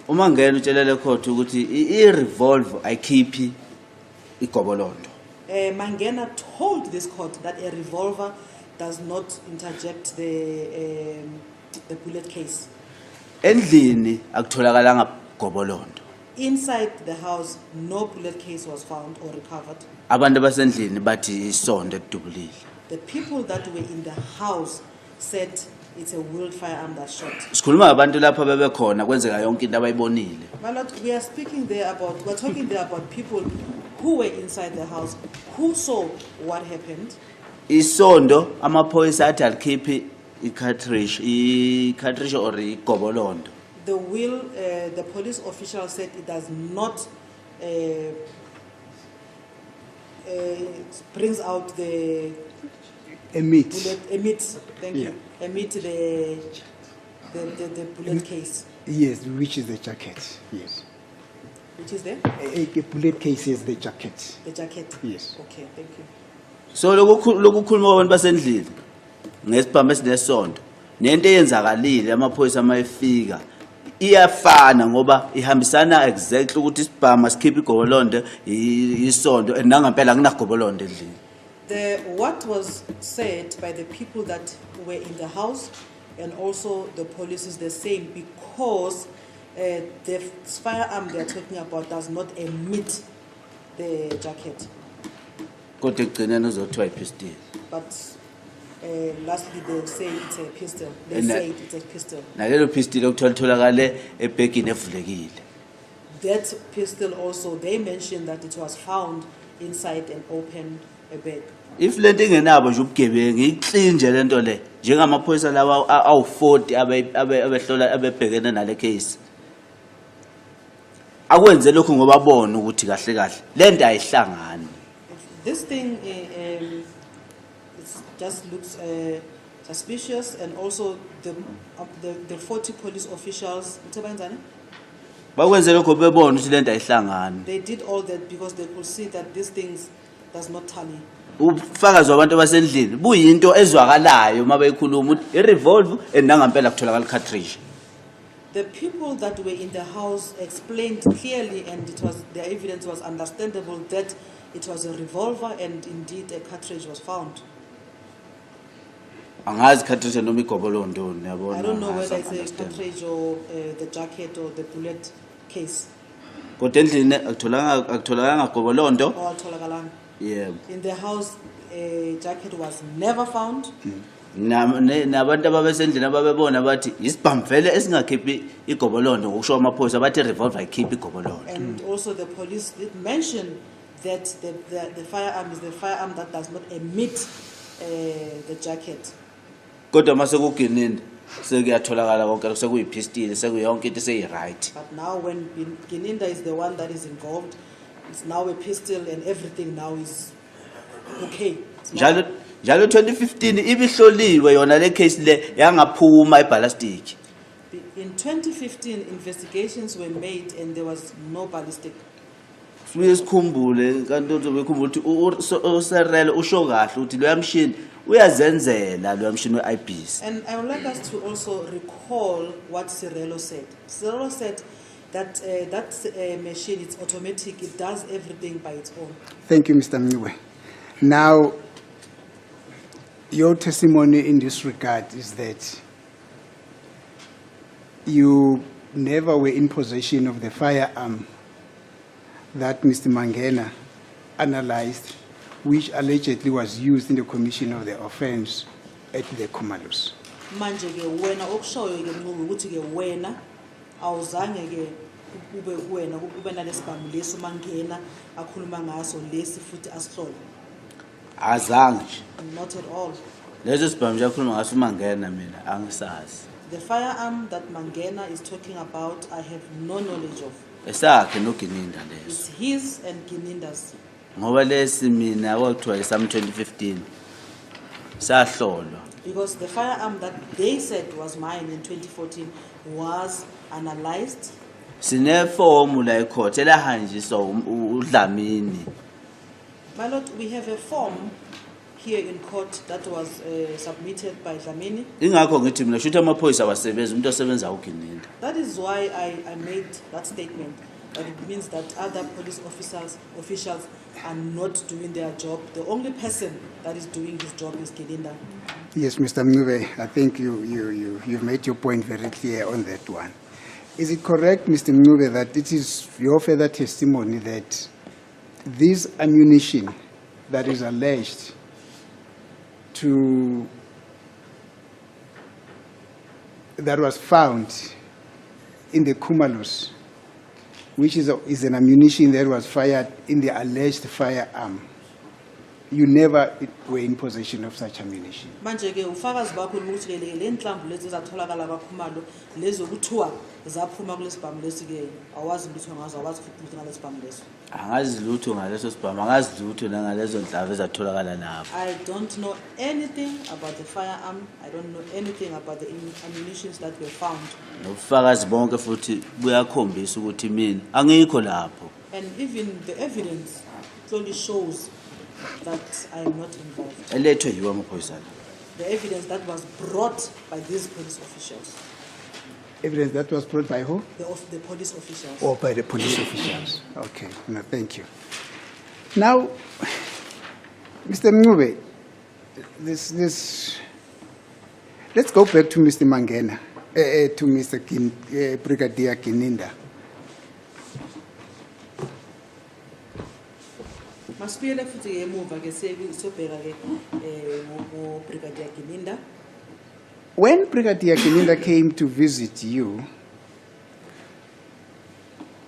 Uma ngena utshelele court ukuthi i-revolver ayikhiphi igobolondo. Mangena told this court that a revolver does not interject the bullet case. Endlini akutholakala gobolondo. Inside the house, no bullet case was found or recovered. Abantu basendlini bathi isondo edubulile. The people that were in the house said it's a wheeled firearm that shot. Sikhuluma abantu lapha bebekhona kwenzeka yonke into abayibonile. My lord, we're talking there about people who were inside the house, who saw what happened. Isondo amaphoyisa athi alikhiphi i-cartridge or igobolondo. The wheel, the police official said it does not brings out the Emit. bullet, emits, thank Yeah. you, emit the bullet case, Yes, which is the jacket. Yes. which is there, A bullet case is the jacket. the jacket. Yes. Okay, thank you. So lokukhuluma kwabantu basendlini ngesibhamu esinesondo nento eyenzakalile amaphoyisa amayefika iyafana ngoba ihambisana exactly ukuthi isibhamu asikhiphi igobolondo isondo nangampela akunagobolondo endlini. What was said by the people that were in the house and also the police is the same because the firearm they are talking about does not emit the jacket. kodwa ekugcineni uzothiwa ipistol. but lastly they say it's a pistol. They And say it's a pistol. Nalelo pistol okutholakale ebhegini evulekile. That pistol also, they mentioned that it was found inside an open bag. If lento ingenabo nje ubugebengu iclean nje lento le njengamaphoyisa lawa awu40 abehlola abebhekene nale case. Akwenze lokho ngoba bona ukuthi kahle kahle lento ayihlangani. This thing it just looks suspicious, and also the 40 police officials, Bakwenze lokho bebona ukuthi lento ayihlangani. they did all that because they could see that these things does not tally. Ubufakazi wabantu basendlini buyinto ezwakalayo mabeyikhuluma ukuthi irevolver endangampela kutholakala cartridge. The people that were in the house explained clearly, and the evidence was understandable that it was a revolver and indeed a cartridge was found. Angazi cartridge noma igobolondo yabona. I don't know whether it's a cartridge or the jacket or the bullet case. Kodwa endlini akutholakanga gobolondo. Or Tolagalanga. Yeah. In the house, a jacket was never found. Nabantu ababesendlini ababebona bathi isibhamu vele esingakhiphi igobolondo ngokusho amaphoyisa bathi revolver ikhiphi igobolondo. And also the police did mention that the firearm is the firearm that does not emit the jacket. Kodwa mase kuginini sekuyatholakala konke sekuyipistol sekuyonke into seyi-right. But now when Gininda is the one that is involved, it's now a pistol and everything now is okay. It's not- Njalo 2015 ibihloliwe yona le case le yangaphuma eballistic. In 2015, investigations were made and there was no ballistic. Sibuye sikhumbule kanti uzobekhumbula ukuthi uSerele usho kahle ukuthi lo yamshini uyazenzela lo yamshini weIBS. And I would like us to also recall what Cirello said. Cirello said that machine, it's automatic, it does everything by its own. Thank you, Mr. Mniwe. Now, your testimony in this regard is that you never were in possession of the firearm that Mr. Mangena analyzed, which allegedly was used in the commission of the offense at the Kumalus. Manje ke wena okushoyo ke Mncube ukuthi ke wena awuzange ke ube wena ube nalesibhamu leso Mangena akhuluma ngaso lesi futhi asihlole. Azange nje. Not at all. Leso sibhamu siyakhuluma ngaso Mangena mina angisazi. The firearm that Mangena is talking about, I have no knowledge of. Esakhe noGininda leso. It's his and Gininda's. Ngoba lesi mina kwakuthiwa isam 2015 sahlolwa. Because the firearm that they said was mine in 2014 was analyzed. Sine form la ecourt elahanjiswa uDlamini. My Lord, we have a form here in court that was submitted by Dlamini. Ingakho ngithi mina shutha amaphoyisa abasebenza umuntu osebenza uGininda. That is why I made that statement. That it means that other police officials are not doing their job. The only person that is doing his job is Gininda. Yes, Mr. Mniwe, I think you've made your point very clear on that one. Is it correct, Mr. Mniwe, that it is your further testimony that this ammunition that is alleged that was found in the Kumalus, which is an ammunition that was fired in the alleged firearm, you never were in possession of such ammunition? Manje ke ufakazi bakho ukuthi le nhlamvu lezi ezatholakala kaKhumalo lezo kuthiwa zaphuma kulesibhamu lesi ke awazi lutho ngazo, awazi futhi ngalesibhamu leso. Angazi lutho ngaleso sibhamu, angazi lutho nangalezo ndlava ezatholakala lapho. I don't know anything about the firearm. I don't know anything about the ammunitions that were found. Nobufakazi bonke futhi buyakhombisa ukuthi mina angikho lapho. And even the evidence clearly shows that I am not involved. Elethwe yiwo amaphoyisa. The evidence that was brought by these police officials. Evidence that was brought by who? The police officials. Or by the police officials. Okay, no, thank you. Now, Mr. Mniwe, let's go back to Mr. Mangena, to Mr. Brigadier Gininda. Masibuyele futhi ke emuva ke sobheka ke Brigadier Gininda. When Brigadier Gininda came to visit you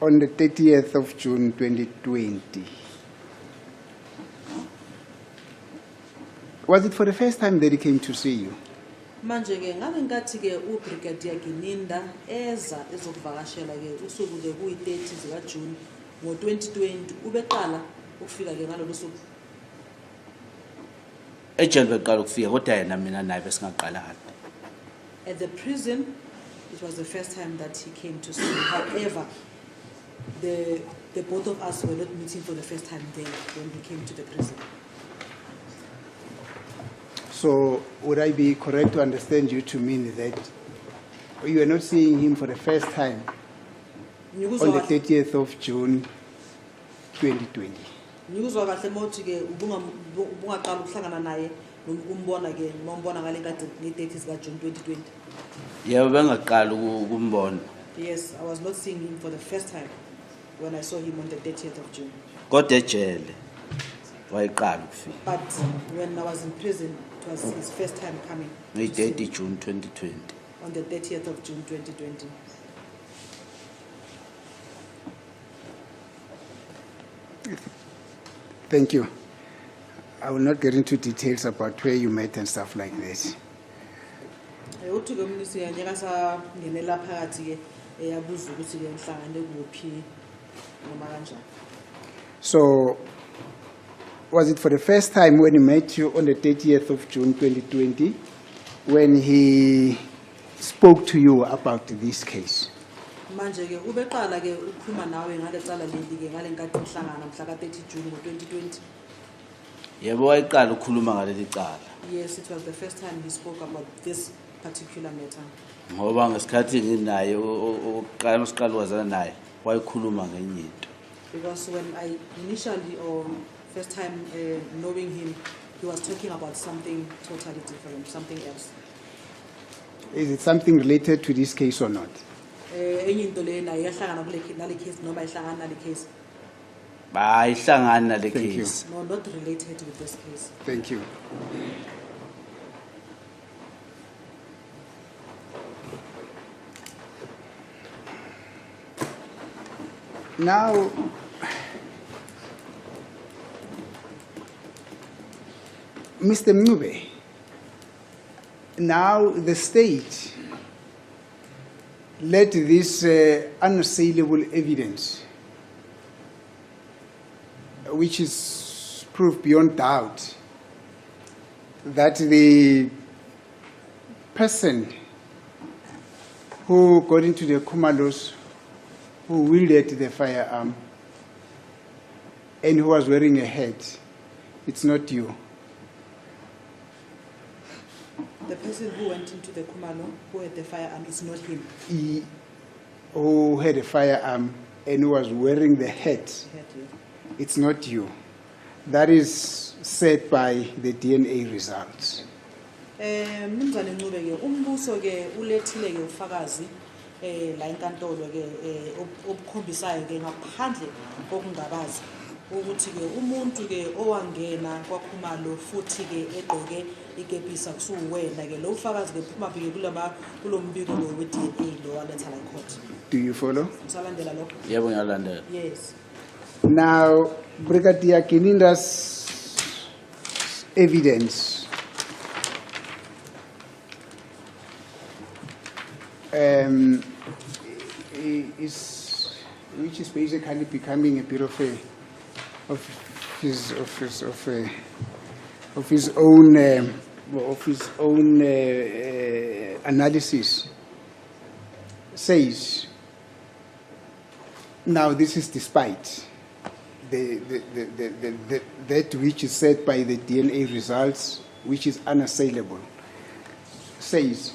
on the 30th of June 2020, was it for the first time that he came to see you? Manje ke ngalenkathi ke uBrigadier Gininda eza ezokuvakashela ke usuku ke kuyi-30 zika June ngo-2020 ubeqala ukufika ke ngalolu suku. ejele beqala ukufika kodwa yena mina naye besingaqalana. At the prison, it was the first time that he came to see me. However, the both of us were not meeting for the first time there when he came to the prison. So would I be correct to understand you to mean that you were not seeing him for the first time on the 30th of June 2020? Ngikuzwa kahle mawuthi ke ubungaqala ukuhlangana naye umbona ke nombona ngale nkathi nge-30 zika June 2020. Yebo bengaqala ukumbona. Yes, I was not seeing him for the first time when I saw him on the 30th of June. Kodwa ejele wayeqala ukufika. But when I was in prison, it was his first time coming to see Nge-30 me June 2020. on the 30th of June 2020. Thank you. I will not get into details about where you met and stuff like this. Uthi ke umnisi yanyaka sa ngenela phakathi ke yabuza ukuthi ke mhlangane kuphi noma kanjani. So, was it for the first time when he met you on the 30th of June 2020 when he spoke to you about this case? Manje ke ubeqala ke ukukhuluma nawe ngale cala leli ke ngale nkathi umhlangana mhla ka 30 June ngo-2020. Yebo wayeqala ukukhuluma ngaleli cala. Yes, it was the first time he spoke about this particular matter. Ngoba ngesikhathi nginaye oqala masiqala wazana naye wayekhuluma ngenye into. Because when I initially or first time knowing him, he was talking about something totally different, something else. Is it something related to this case or not? Enye into le nayo yahlangana nale case noma ihlangana nale case. Bayihlangana nale Thank you. case. No, not related with this case. Thank you. Now, Mr. Mube, now the state let this unassailable evidence, which is proof beyond doubt, that the person who got into the Kumalos, who wielded the firearm, and who was wearing a hat, it's not you. The person who went into the Kumalo, who had the firearm, is not him. He who had a firearm and who was wearing the hat, He had it. it's not you. That is said by the DNA results. Mnumzane Ncube ke umbuso ke ulethile ke ufakazi la enkantolo ke obukhombisayo ke ngaphandle kokungabazi ukuthi ke umuntu ke owangena kwaKhumalo futhi ke egqoke ikepisi akusuwena ke lo ufakazi ke phuma ke kulombiko lo we-DNA lo waletha la court. Do you follow? Usalandela lokho? Yebo ngiyalandela. Yes. Now, Brigadier Gininda's evidence which is basically becoming a bit of his own analysis, says. Now, this is despite that which is said by the DNA results, which is unassailable, says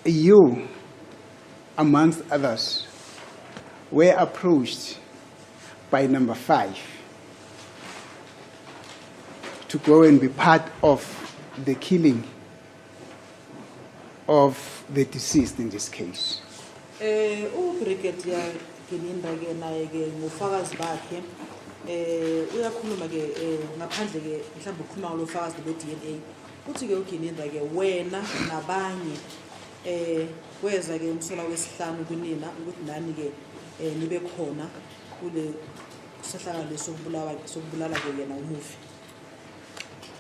you, amongst others, were approached by number 5 to go and be part of the killing of the deceased in this case. Brigadier Gininda ke naye ke ngofakazi bakhe uyakhuluma ke ngaphandle ke mhlawumbe ukukhuluma ngolofakazi be-DNA uthi ke uGininda ke wena nabanye kweza ke umsola wesihlanu kunina ukuthi nani ke nibe khona kule sehlakalo sokubulala ke yena umufi.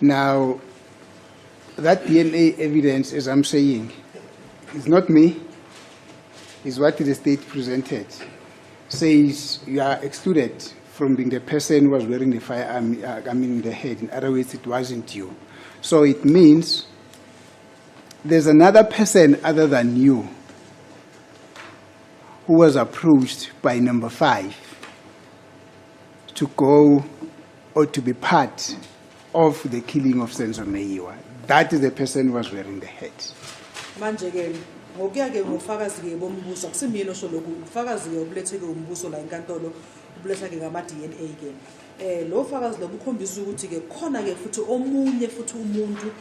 Now, that DNA evidence, as I'm saying, is not me, is what the state presented. Says you are excluded from being the person who was wearing the firearm, in the head. In other words, it wasn't you. So it means there's another person other than you who was approached by number 5 to go or to be part of the killing of Senzo Meyiwa. That is the person who was wearing the hat. Manje ke ngokuya ke ngofakazi ke bombuso akusimini osho lokhu ufakazi ke obulethe ke umbuso la enkantolo ubuletha ke ngama DNA ke lo fakazi lo ukhombisa ukuthi ke khona ke futhi omunye futhi umuntu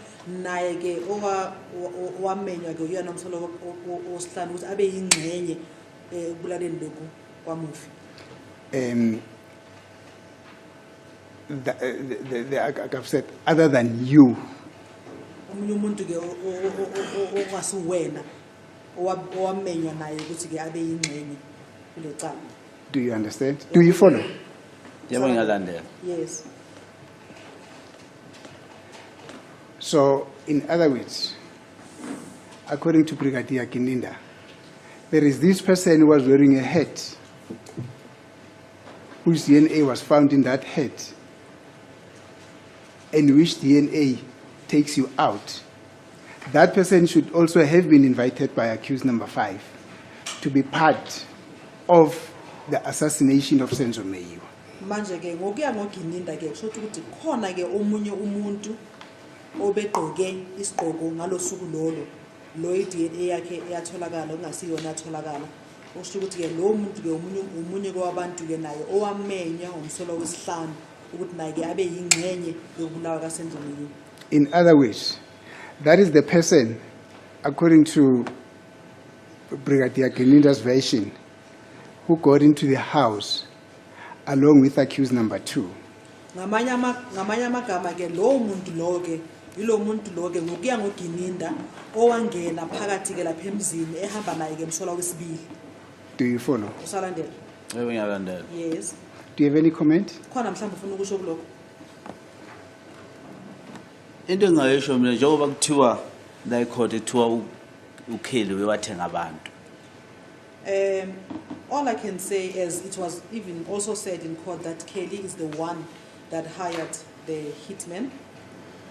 naye ke owamenywa ke uyena umsolo osihlanu ukuthi abe yingxenye ukubulaleni lokhu kwamufi. I've said, other than you. Omunye umuntu ke ongasuwena owamenywa naye ukuthi ke abe yingxenye kule cala. Do you understand? Do you follow? Yes. So, in other words, according to Brigadier Gininda, there is this person who was wearing a hat, whose DNA was found in that hat, and which DNA takes you out. That person should also have been invited by accused number 5 to be part of the assassination of Senzo Meyiwa. Manje ke ngokuya ngoGininda ke kusho ukuthi khona ke omunye umuntu obegqoke isigqoko ngalosuku lolo lo iDNA yakhe eyatholakala kungasiyona yatholakala usho ukuthi ke lo muntu ke umunye kwabantu ke naye owamenya ngomsolo wesihlanu ukuthi naye ke abe yingxenye yokubulawa kaSenzo Meyiwa. In other words, that is the person, according to Brigadier Gininda's version, who got into the house along with accused number 2. Ngamanye amagama ke lo muntu lo ke yilo muntu lo ke ngokuya ngoGininda owangena phakathi ke lapha emzini ehamba naye ke umsola wesibili. Do you follow? Usalandela? Yes. Do you have any comment? Khona mhlawumbe ufuna ukusho kuloko. Into engayisho mina njengoba kuthiwa la icourt ethiwa uKheli wathenga abantu. All I can say is it was even also said in court that Kelly is the one that hired the hitman.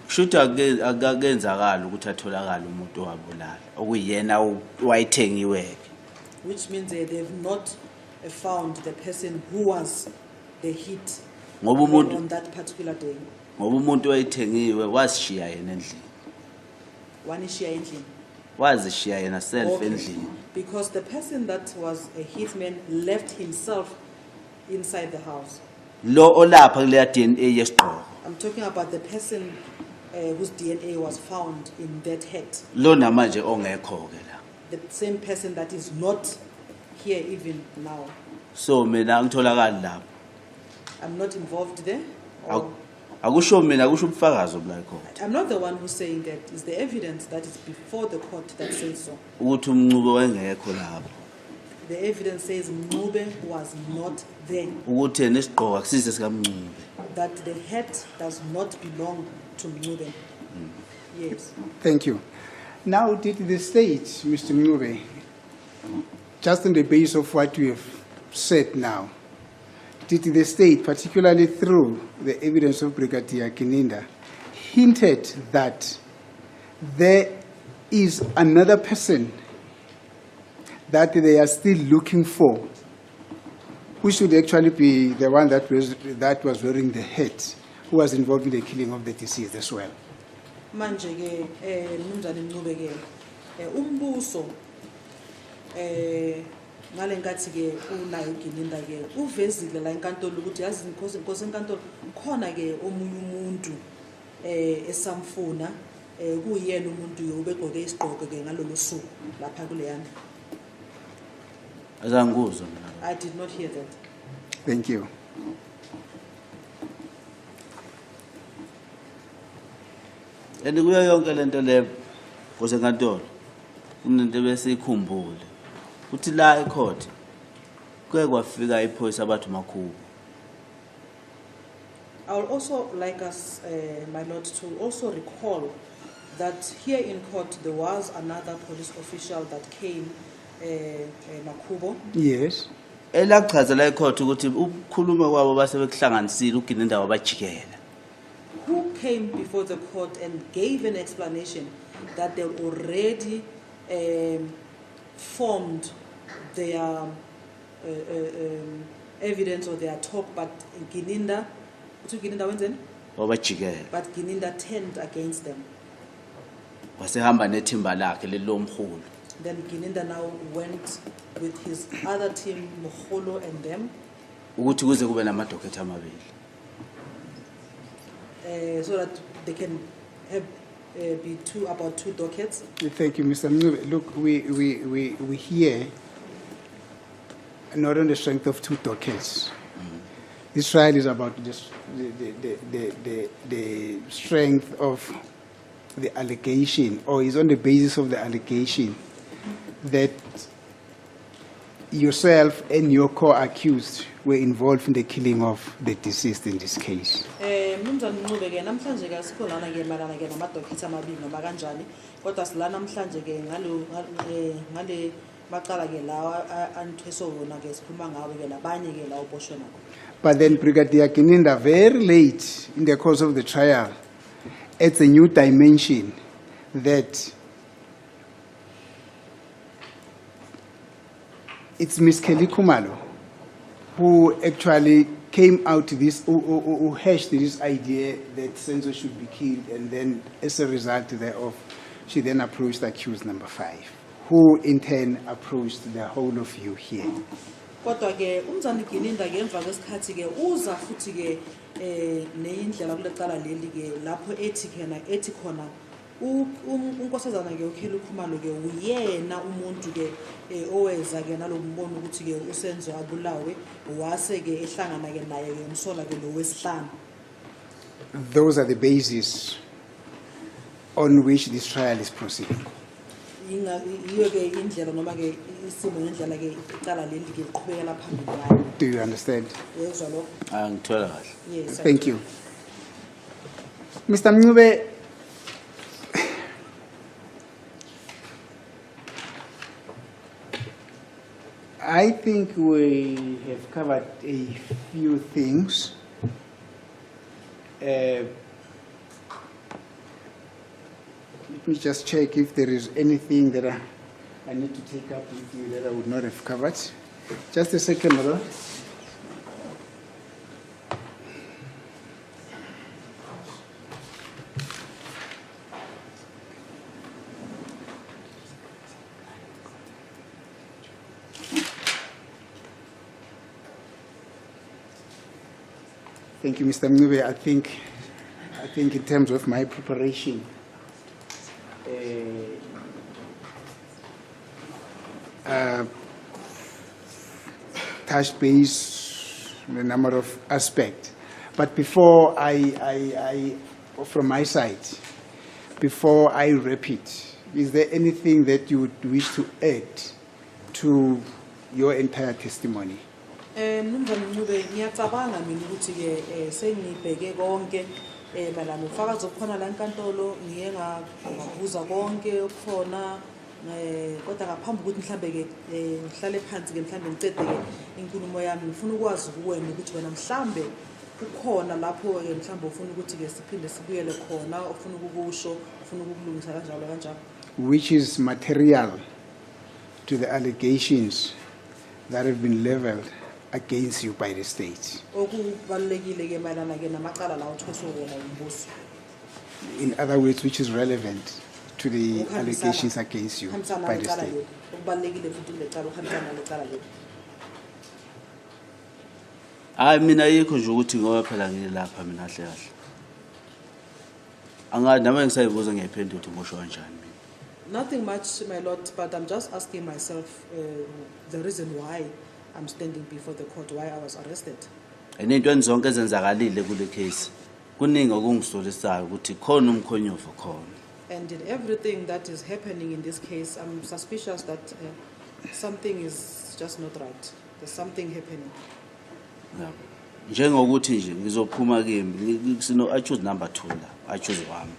Should akenzakala ukuthi atholakala umuntu owabulala okuyena wayithengiwe. Which means they've not found the person who was the hit on that particular day. Ngoba umuntu wayithengiwe wasishiya yena endlini. Wanishiya endlini. Wazishiya yena self endlini. Because the person that was a hitman left himself inside the house. Lo olapha kule DNA yesigqoko. I'm talking about the person whose DNA was found in that hat. Lo namanje ongekho ke la. The same person that is not here even now. So mina ngitholakala lapho. I'm not involved there. Akusho mina kusho ubufakazi obula court. I'm not the one who's saying that. It's the evidence that is before the court that says so. Ukuthi umncube wengekho lapho. The evidence says Mncube was not there. Ukuthi nesigqoko akusise sika Mncube. That the hat does not belong to Mncube. Yes. Thank you. Now, did the state, Mr. Mncube, just on the basis of what we have said now, did the state, particularly through the evidence of Brigadier Gininda, hinted that there is another person that they are still looking for, who should actually be the one that was wearing the hat, who was involved in the killing of the deceased as well? Manje ke Mnumzane Mncube ke umbuso ngalenkathi ke unayo Gininda ke uvezile la enkantolo ukuthi yazi inkosi enkantolo khona ke omunye umuntu esamfuna kuyena umuntu ubegqoke isigqoko ke ngalolu suku lapha kuleyana. Azanguzwa mina. I did not hear that. Thank you. And kuyo yonke lento le kusenkantolo kunento besiyikhumbule uthi la ecourt kuye kwafika iphoyisa abathi makhulu. I would also like us, my lord, to also recall that here in court there was another police official that came, Makubo. Yes. Elachaza la ecourt ukuthi ukukhuluma kwabo base bekuhlanganisile uGininda wabajikela. Who came before the court and gave an explanation that they already formed their evidence or their talk, but Gininda wenzeni? Wabajikela. But Gininda turned against them. Wasehamba nethimba lakhe lelomkhulu. Then Gininda now went with his other team, Moholo and them, Ukuthi kuze kube namadokhetha amabili. so that they can have be about two dockets. Thank you, Mr. Mncube. Look, we hear not on the strength of two dockets. This trial is about just the strength of the allegation, or is on the basis of the allegation that yourself and your co-accused were involved in the killing of the deceased in this case. Mnumzane Ncube ke namhlanje ke asikho lana ke malana ke namadocket amabili noma kanjani, kodwa sila namhlanje ke ngale maqala ke lawa anithweso wona ke sikhuluma ngawo ke labanye ke lawo boshwe nako. But then Brigadier Gininda, very late in the course of the trial, adds a new dimension that it's Ms. Kelly Kumalo who actually came out to this, who hashed this idea that Senzo should be killed, and then as a result thereof, she then approached accused number 5, who in turn approached the whole of you here. Kodwa ke umzali Gininda ke emva kwesikhathi ke uza futhi ke neindlela kulecala leli ke lapho ethi khona unkosazana ke uKheli Khumalo ke uyena umuntu ke oweza ke nalombono ukuthi ke uSenzo abulawe wase ke ehlangana ke naye ke umsola ke lo wesihlanu. Those are the bases on which this trial is proceeding. Yiyo ke indlela noma ke isimo ngendlela ke icala leli ke liqhubekela phambili ngayo. Do you understand? Yezwa lokho? Angithola kahle. Yes. Thank you. Mr. Mncube, I think we have covered a few things. Let me just check if there is anything that I need to take up with you that I would not have covered. Just a second, brother. Thank you, Mr. Mncube. I think in terms of my preparation, touch base on a number of aspects. But before from my side, before I repeat, is there anything that you would wish to add to your entire testimony? Mnumzane Ncube ngiyacabanga mina ukuthi ke sengibheke konke malana ufakazi okhona la enkantolo ngiye ngabuza konke okukhona kodwa ngaphambi ukuthi mhlambe ke ngihlale phansi ke mhlambe ngicede ke inkulumo yami ngifuna ukwazi kuwena ukuthi wena mhlambe ukhona lapho ke mhlambe ufuna ukuthi ke siphinde sibuyele khona ufuna ukukusho ufuna ukulungisa kanjalo. Which is material to the allegations that have been leveled against you by the state. In other words, which is relevant to the allegations against you by the state. Hayi mina yikho nje ukuthi ngoba phela ngilapha mina kahle kahle. Angazi nami ngisayibuza ngiyiphendula ukuthi ngosho kanjani mina. Nothing much, my lord, but I'm just asking myself the reason why I'm standing before the court, why I was arrested. Enintweni zonke ezenzakalile kule case. Kuningi okungisolisayo ukuthi khona umkhonyovu khona. And in everything that is happening in this case, I'm suspicious that something is just not right. There's something happening. Njengokuthi nje ngizophuma kimi sino I choose number 2 la. I choose 1.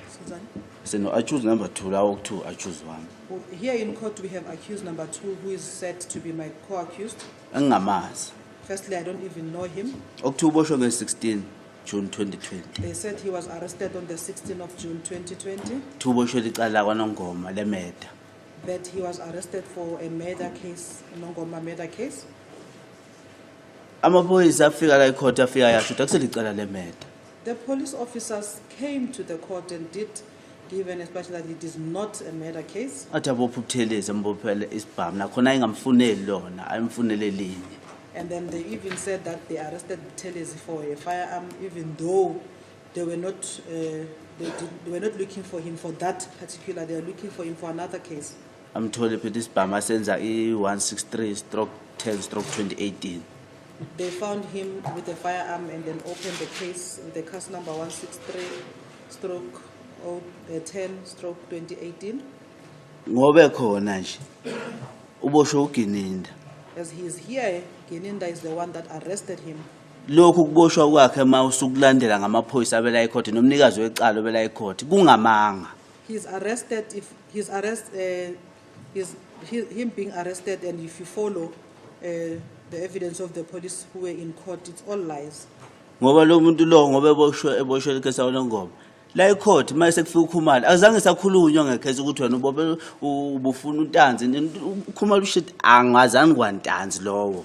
Susan? Sino I choose number 2 la ok 2 I choose 1. Well, here in court, we have accused number 2, who is said to be my co-accused. Engingamazi. Firstly, I don't even know him. Ok 2 boshwe nge-16 June 2020. They said he was arrested on the 16th of June 2020, 2 boshwe licala kwaNongoma leMeda. that he was arrested for a murder case, a Nongoma murder case. Amaphoyisa afika la ecourt afika yasho ukuthi akuselicala leMeda. The police officers came to the court and did give an explanation that it is not a murder case. Athi abopha uButhelezi ambophele isibhamu nakhona ayingamfuneli lona ayimfunele elinye. And then they even said that they arrested Telezi for a firearm, even though they were not, they were not looking for him for that particular. They are looking for him for another case. Amthole phethe isibhamu asenza i-163/10/2018. They found him with a firearm and then opened the case with the case number 163/10/2018. Ngobe khona nje uboshwe uGininda. As he is here, Geninda is the one that arrested him. Lokhu kuboshwa kwakhe mawusukulandela ngamaphoyisa abela ecourt nomnikazi wecala obela ecourt kungamanga. He's arrested if his arrest, him being arrested, and if you follow the evidence of the police who were in court, it's all lies. Ngoba lo muntu lo ngobe eboshwe ikesa kwaNongoma. La ecourt mase kufika uKhumalo azange sakhulunywa ngekhezo ukuthi wena ubufuna untanzi uKhumalo ushithi angazange kwantanzi lowo.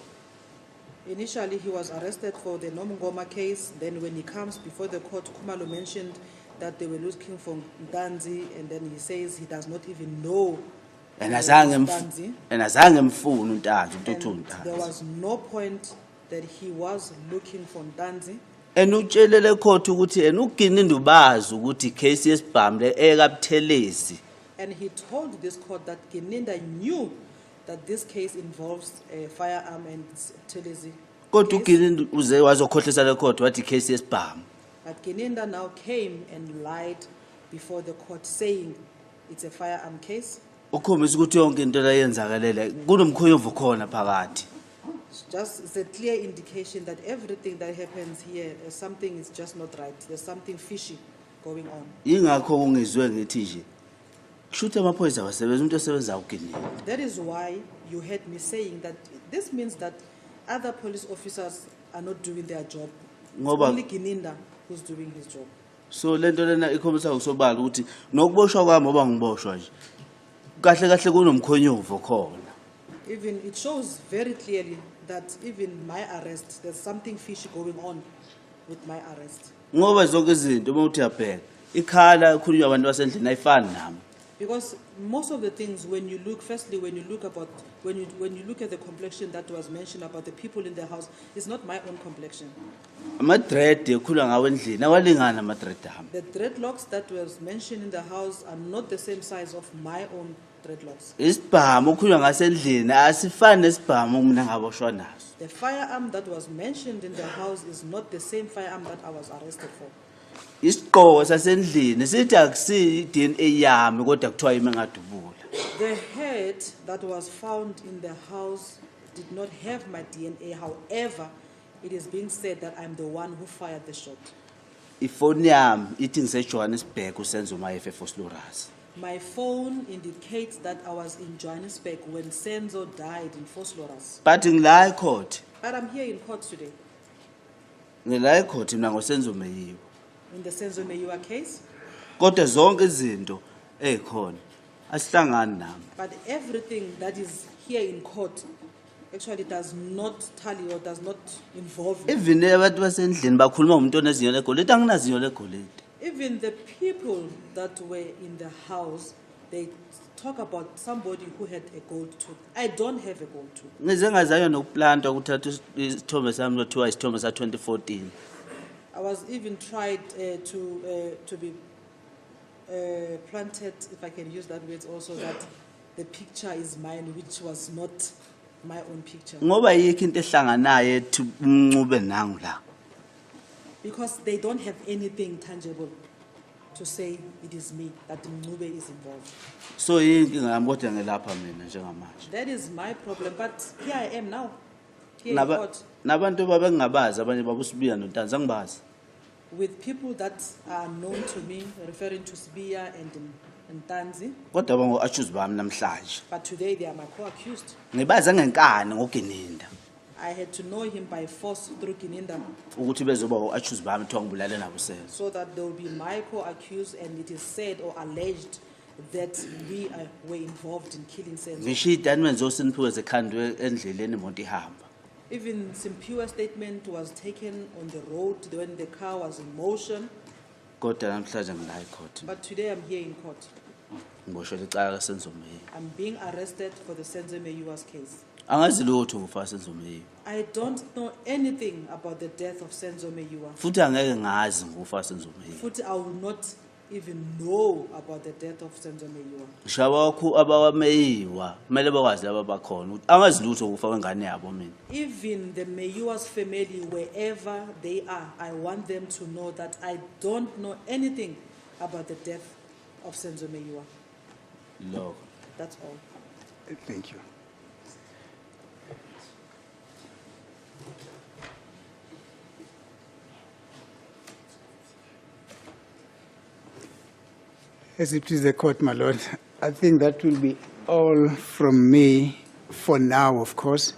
Initially, he was arrested for the Nomngoma case. Then when he comes before the court, Khumalo mentioned that they were looking for Ntanzi, and then he says he does not even know Ntanzi. Azange mfuna untanzi umuntu And there untanzi. was no point that he was looking for Ntanzi. Utshelele ecourt ukuthi yena uGininda ubazi ukuthi case yesibhamu le ekaButhelezi. And he told this court that Geninda knew that this case involves a firearm and Telezi. Kodwa case. uGininda uze wazokhohlisa le court wathi case yesibhamu. But Geninda now came and lied before the court, saying it's a firearm case. Ukhombisa ukuthi yonke into la yenzakalele kunomkhonyovu khona phakathi. It's a clear indication that everything that happens here, something is just not right. There's something fishy going on. Ingakho ungizwe ngithi nje kushuthi amaphoyisa wasebenza umuntu osebenza uGininda. That is why you heard me saying that this means that other police officers are not doing their job. It's Ngoba- only Geninda who's doing his job. So lento lena ikhombisa usobala ukuthi nokuboshwa kwami oba ngiboshwa nje kahle kahle kunomkhonyovu khona. Even it shows very clearly that even my arrest, there's something fishy going on with my arrest. Ngoba zonke izinto uma uthi uyabheka ikhala ekhulunywa abantu basendlini ayifani nami. Because most of the things, when you look, firstly, when you look at the complexion that was mentioned about the people in the house, it's not my own complexion. Ama-dread ekhulunywa ngawo endlini awalingana ama-dread ami. The dreadlocks that was mentioned in the house are not the same size of my own dreadlocks. Isibhamu okhulunywa ngasendlini asifani nesibhamu mina ngaboshwa naso. The firearm that was mentioned in the house is not the same firearm that I was arrested for. Isiqoko sasendlini sithi akusiyi i-DNA yami kodwa kuthiwa yimi engadubula. The head that was found in the house did not have my DNA. However, it is being said that I'm the one who fired the shot. Ifoni yami ithi ngiseJohannesburg usenzo mayefe eFosloras. My phone indicates that I was in Johannesburg when Senzo died in Vosloorus. But ngila ecourt, But I'm here in court today. ngila ecourt mina ngosenzo meyiwe. In the Senzo Meyiwa case. Kodwa zonke izinto ezikhona asihlangani nami. But everything that is here in court actually does not tally or does not involve me. Even abantu basendlini bakhuluma ngomuntu onezinyo legolide anginazinyo legolide. Even the people that were in the house, they talk about somebody who had a gold tooth. I don't have a gold tooth. Ngize ngazanywa nokuplantwa ukuthatha isithombe sami lothiwa isithombe sa 2014. I was even tried to be planted, if I can use that word also, that the picture is mine, which was not my own picture. Ngoba yikho into ehlanganayo ethi uncube nangu la. Because they don't have anything tangible to say it is me, that Mncube is involved. So inkinga yami kodwa ngelapha mina njengamanje. That is my problem, but here I am now. Here in Naba court, nabantu babengabazi abanye babusibiya noNtanzi angibazi. with people that are known to me, referring to Sibia and Tanzi, Kodwa bango accuse bami namhlanje. but today they are my co-accused. Ngibaza ngenkani ngoGininda I had to know him by force through Gininda, ukuthi bezoba accuse bami thiwa ngibulale nabo senzo. so that they will be my co-accused, and it is said or alleged that we were involved in killing Senzo. Ngisho idanimeni zosiniphiwe zekhandwe endleleni imoto ihamba. Even Simpiwe's statement was taken on the road when the car was in motion, Kodwa namhlanje ngila ecourt. but today I'm here in court. Ngiboshelwe icala kaSenzomeyi. I'm being arrested for the Senzo Meyua's case. Angazi lutho ngofa Senzomeyi. I don't know anything about the death of Senzo Meyua. Futhi angeke ngazi ngofa Senzomeyi. Futhi, I will not even know about the death of Senzo Meyua. Shaba wakho abawameyiwa kumele bakwazi laba bakhona ukuthi angazi lutho ngofa wengane yabo mina. Even the Meyua's family, wherever they are, I want them to know that I don't know anything about the death of Senzo Meyua. Lokho. That's all. Thank you. As it is the court, my lord, I think that will be all from me for now, of course.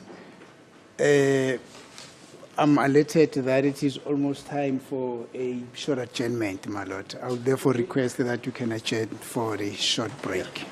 I'm alerted that it is almost time for a short adjournment, my lord. I would therefore request that you can adjourn for a short break.